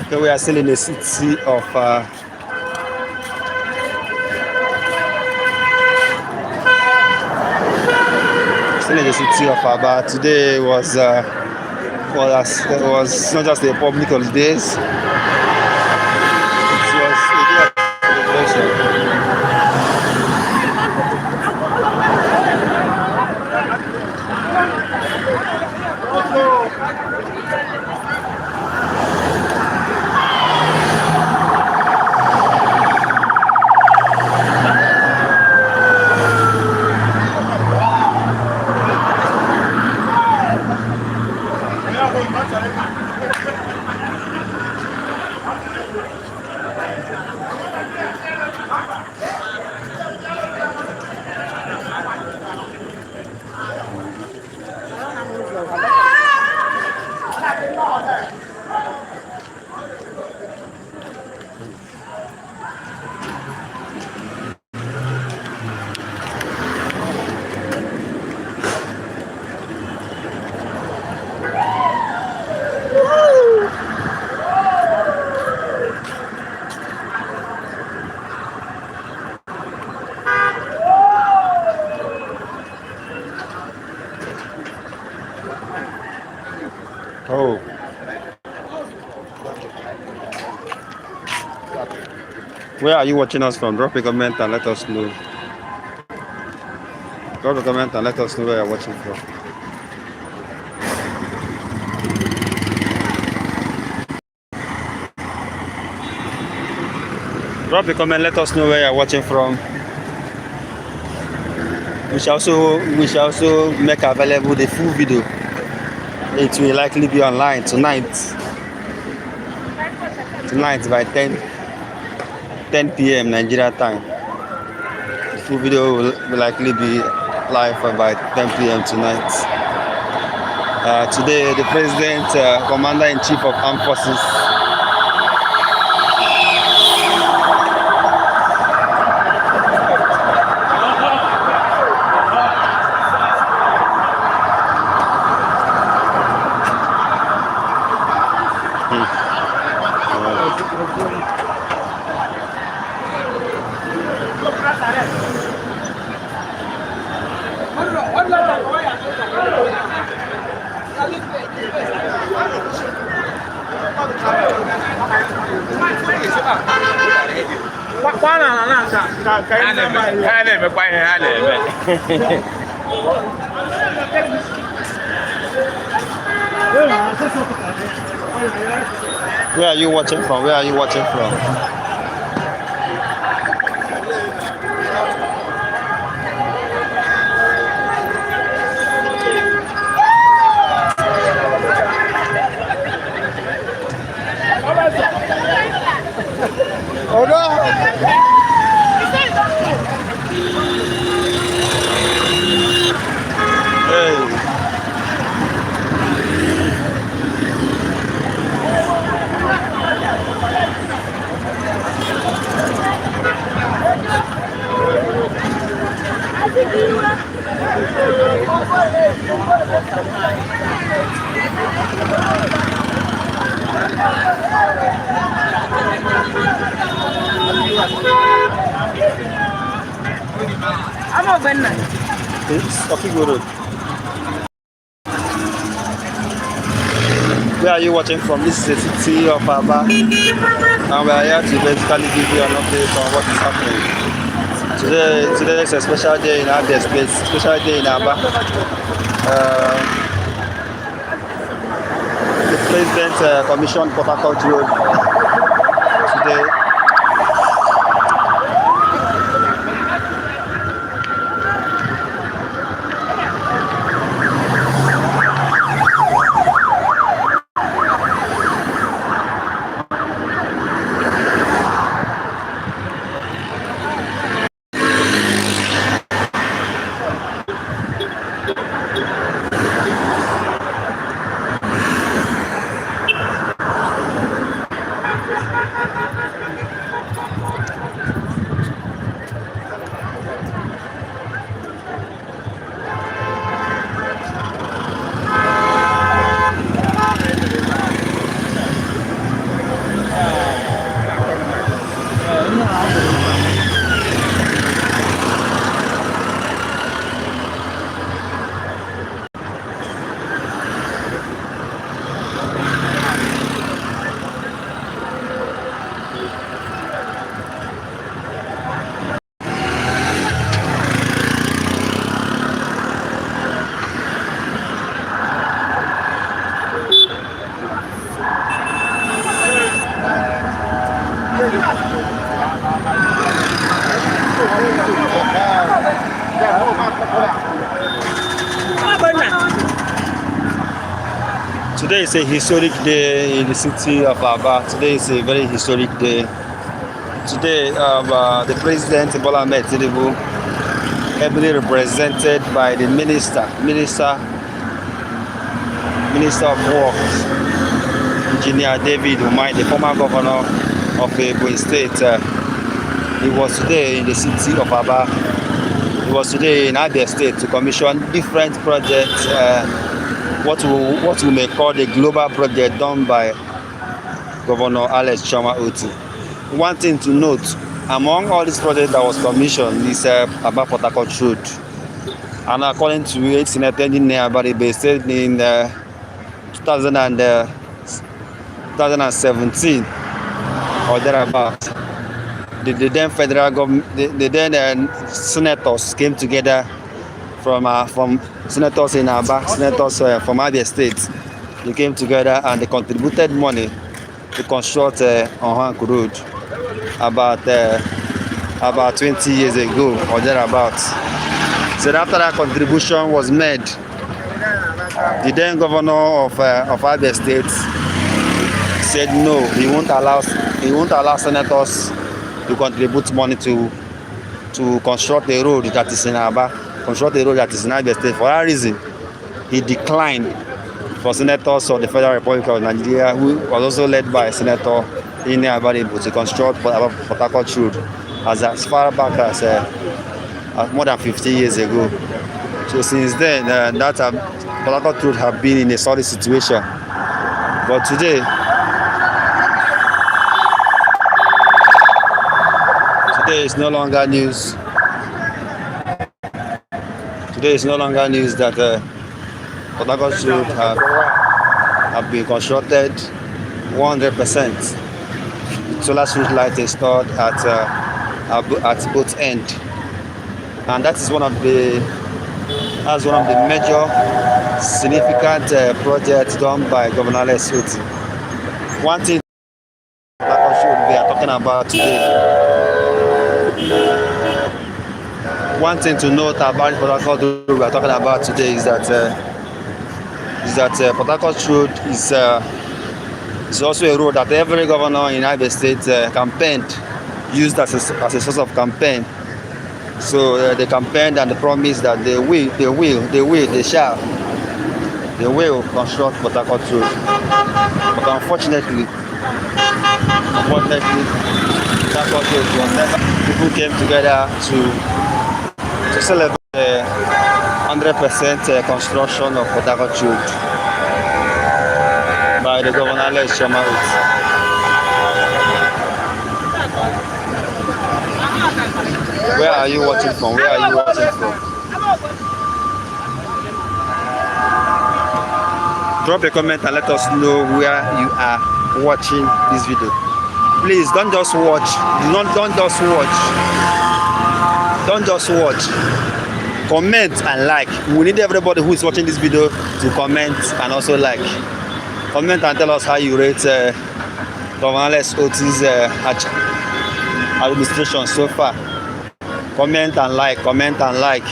Okay, we are still in the city of. Still in the city of Aba. Today was not just a public holidays. It was a day of celebration. Oh. Where are you watching us from? Drop a comment and let us know. Drop a comment and let us know where you're watching from. Drop a comment, let us know where you're watching from. We shall also make available the full video. It will likely be online tonight by 10 p.m. Nigeria time. The full video will likely be live by 10 p.m. tonight. Today, the President, Commander-in-Chief of Armed Forces, Where are you watching from? Where are you watching from? Oh no! Hey. I'm not going to. It's Okigo Road. Where are you watching from? This is the city of Aba, and we are here to basically give you an update on what is happening. Today is a special day in Abia Space, special day in Aba. The President commissioned Port Harcourt Road today. Today is a historic day in the city of Aba. Today is a very historic day. Today, the President Bola Ahmed Tinubu, heavily represented by the Minister of Works, Engineer David Umai, the former governor of Ebonyi State. He was today in the city of Aba. He was today in Abia State to commission different projects, what we may call the global project done by Governor Alex Choma Oti. One thing to note, among all these projects that was commissioned is Aba Port Harcourt Road. And according to it, Senator In Aba, they said in 2017 or thereabout, the then federal government, the then senators came together from senators in Aba, senators from Abia State. They came together and they contributed money to construct Ohank Road about 20 years ago or thereabouts. So after that contribution was made, the then governor of Abia State said no, he won't allow senators to contribute money to construct a road that is in Aba, construct a road that is in Abia State. For that reason, he declined for senators of the Federal Republic of Nigeria, who was also led by Senator In Aba, to construct Port Harcourt Road as far back as more than 50 years ago. So since then, that Port Harcourt Road have been in a solid situation. But today is no longer news. Today is no longer news that Port Harcourt Road have been constructed 100%. Solar street light installed at both ends, and that is one of the major significant projects done by Governor Alex Oti. One thing we are talking about today. One thing to note about Port Harcourt Road we are talking about today is that Port Harcourt Road is also a road that every governor in Abia State campaigned, used as a source of campaign. So they campaigned and they promised that they will construct Port Harcourt Road. But unfortunately, Port Harcourt Road was never. People came together to celebrate the 100% construction of Port Harcourt Road by the Governor Alex Choma Oti. Where are you watching from? Where are you watching from? Drop a comment and let us know where you are watching this video. Please don't just watch. Don't just watch. Don't just watch. Comment and like. We need everybody who is watching this video to comment and also like. Comment and tell us how you rate Governor Alex Oti's administration so far. Comment and like. Comment and like.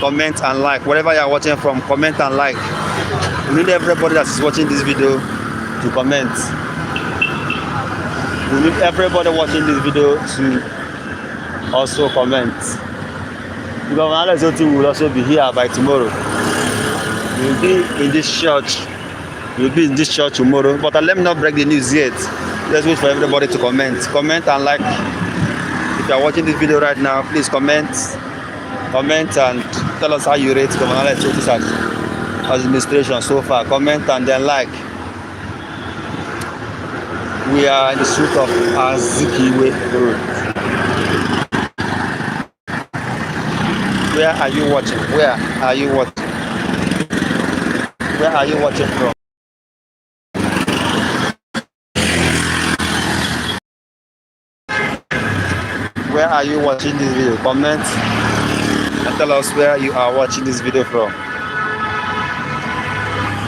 Comment and like. Wherever you are watching from, comment and like. We need everybody that is watching this video to comment. We need everybody watching this video to also comment. Governor Alex Oti will also be here by tomorrow. He will be in this church. He will be in this church tomorrow. But let me not break the news yet. Let's wait for everybody to comment. Comment and like. If you are watching this video right now, please comment. Comment and tell us how you rate Governor Alex Oti's administration so far. Comment and then like. We are in the street of Azikiwe Road. Where are you watching? Where are you watching? Where are you watching from? Where are you watching this video? Comment and tell us where you are watching this video from.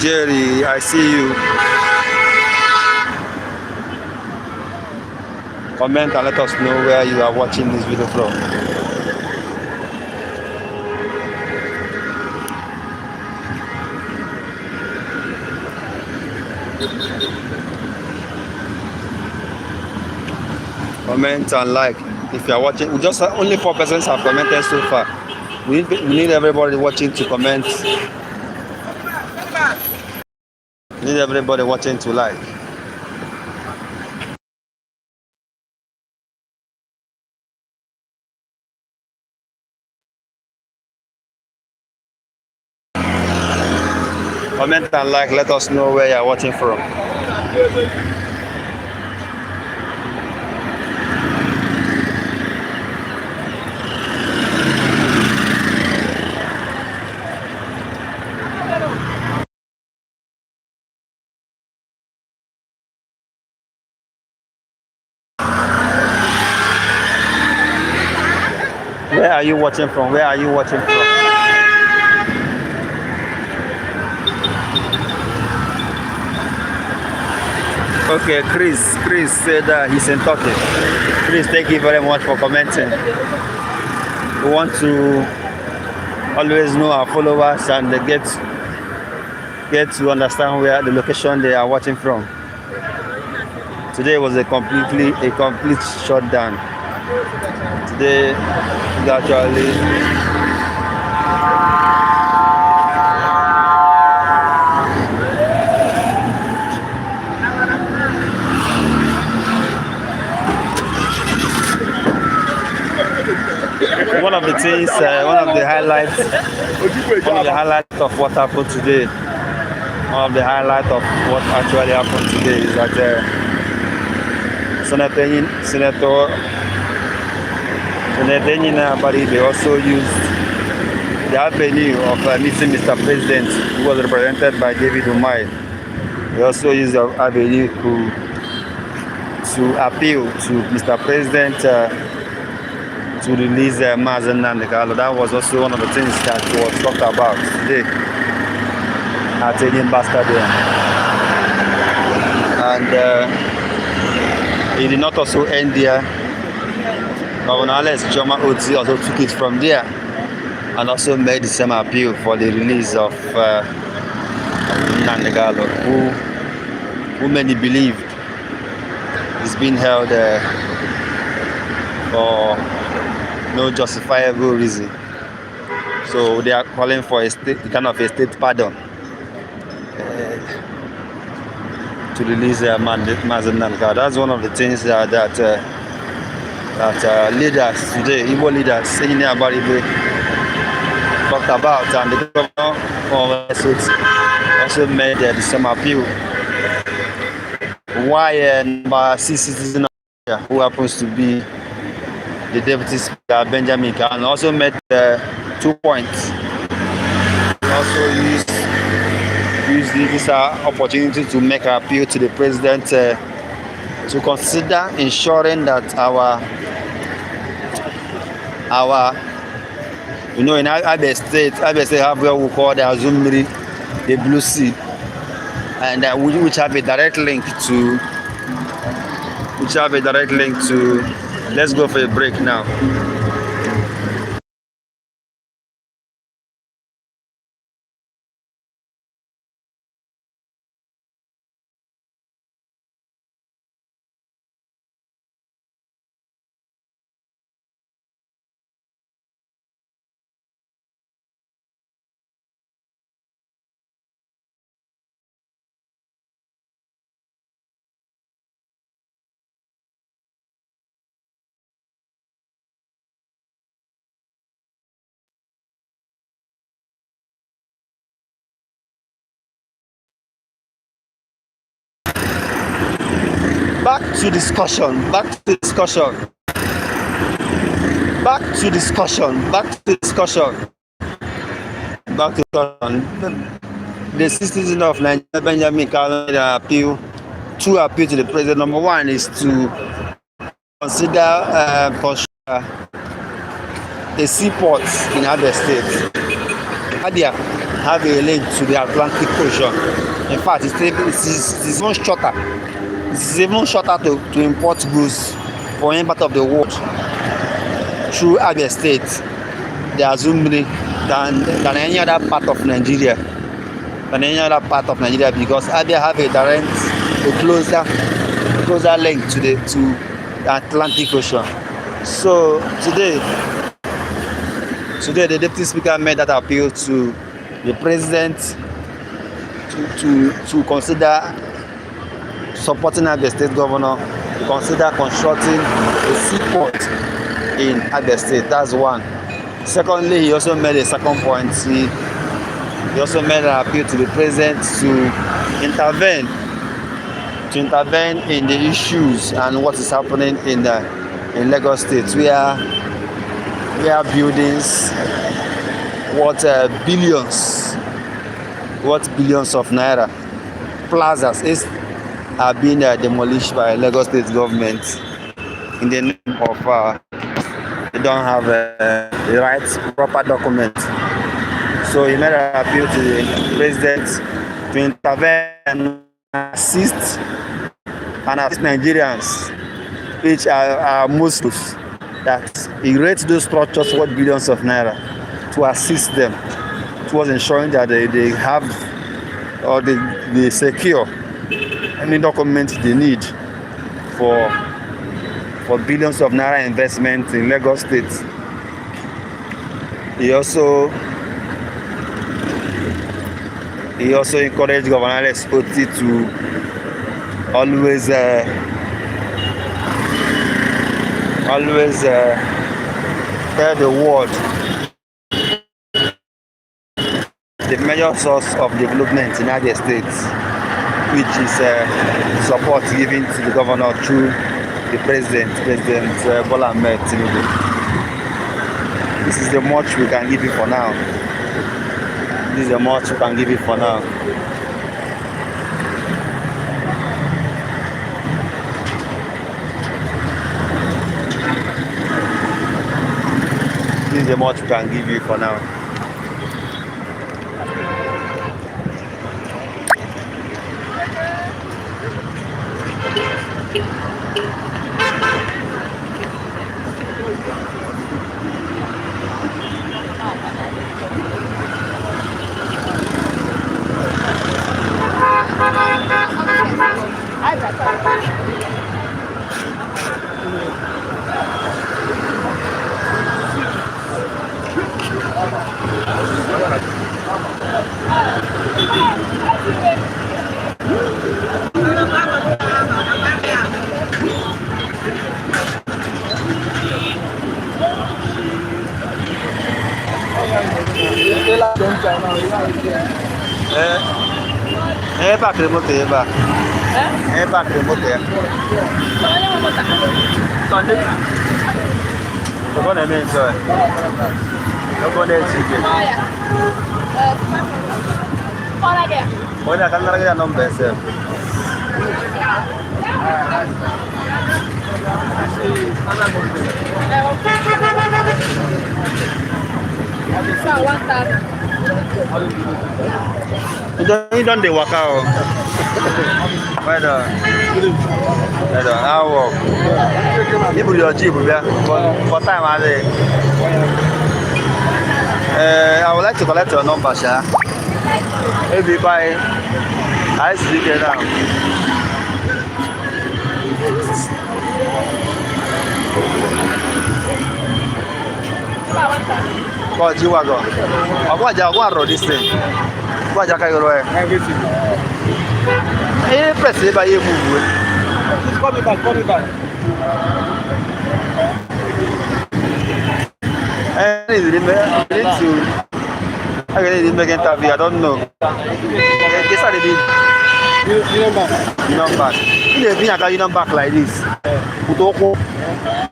Jerry, I see you. Comment and let us know where you are watching this video from. Comment and like if you are watching. We just only 4 persons have commented so far. We need everybody watching to comment. We need everybody watching to like. Comment and like, let us know where you are watching from. Where are you watching from? Where are you watching from? Okay, Chris said he's in Turkey. Chris, thank you very much for commenting. We want to always know our followers and get to understand where the location they are watching from. Today was a complete shutdown. Today is actually one of the things, one of the highlights of what happened today. One of the highlights of what actually happened today is that Senator In Aba, they also used the avenue of meeting Mr. President, who was represented by David Umai. They also used the avenue to appeal to Mr. President to release Mazen Nandekalo. That was also one of the things that was talked about today at Enyimba Stadium. And it did not also end there. Governor Alex Joma Oti also took it from there and also made the same appeal for the release of Nandekalo, who many believed is being held for no justifiable reason. So they are calling for a state pardon to release Mazen Nandekalo. That's one of the things that leaders today, Igbo leaders, saying about it, talked about, and the governor also made the same appeal. Why number 6 citizen who happens to be the Deputy Speaker Benjamin Kanu also made 2 points. He also used this opportunity to make an appeal to the president to consider ensuring that our in Abia State have what we call the Azumiri, the Blue Sea, and which have a direct link to. Let's go for a break now. Back to discussion. The citizens of Nigeria, Benjamin Kanu, appeal to the president. Number one is to consider a seaport in Abia State. Abia have a link to the Atlantic Ocean. In fact, it's even shorter. It's even shorter to import goods for any part of the world through Abia State, they assume than any other part of Nigeria. Because Abia have a closer link to the Atlantic Ocean. So today the deputy speaker made that appeal to the president to consider supporting Abia State governor, to consider constructing a seaport in Abia State. That's one. Secondly, he also made a second point. He also made an appeal to the president to intervene in the issues and what is happening in Lagos State, where buildings worth billions of naira, plazas are being demolished by Lagos State government in the name of they don't have the right proper document. So he made an appeal to the president to intervene and assist Nigerians, which are Muslims, that he rates those structures worth billions of naira, to assist them towards ensuring that they have or they secure any documents they need for billions of naira investment in Lagos State. He also encouraged Governor Alex Oti to always tell the world the major source of development in Abia State, which is support given to the governor through the President Bola Ahmed Tinubu. This is the much we can give you for now. This is the much we can give you for now. This is the much we can give you for now. Back remote ba? Back remote ya. Go na me enjoy. Go na chicken. Hola, kan lagi ya nomor besar. You don't dey waka o. Whether how work. You put your jeep for time are there. I would like to collect your number, sha. Maybe by I speak it now. Call G-Wagon. I go road this thing. Go Jaka Yoro. Everything. Hey, press it by you move. Call me back. I didn't make interview. I don't know. Guess I did. You know back. You know back like this.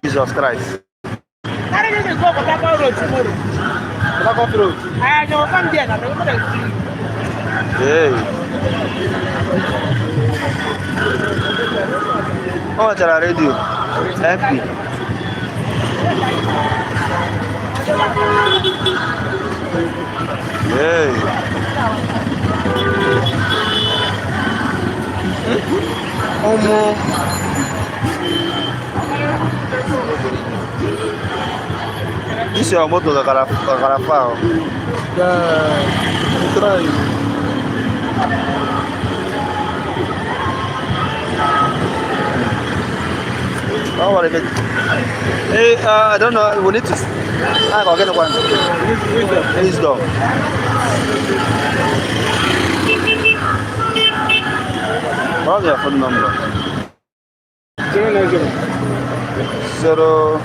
Jesus Christ. I don't even go for that road tomorrow. What road? I don't come there. I don't know. Hey. How much are radio? MP. Hey. This is your motor, the Carafao. Yeah, try. Oh, what is it? Hey, I don't know. We need to. I got get one. Wisdom. What's your phone number? 090. 0.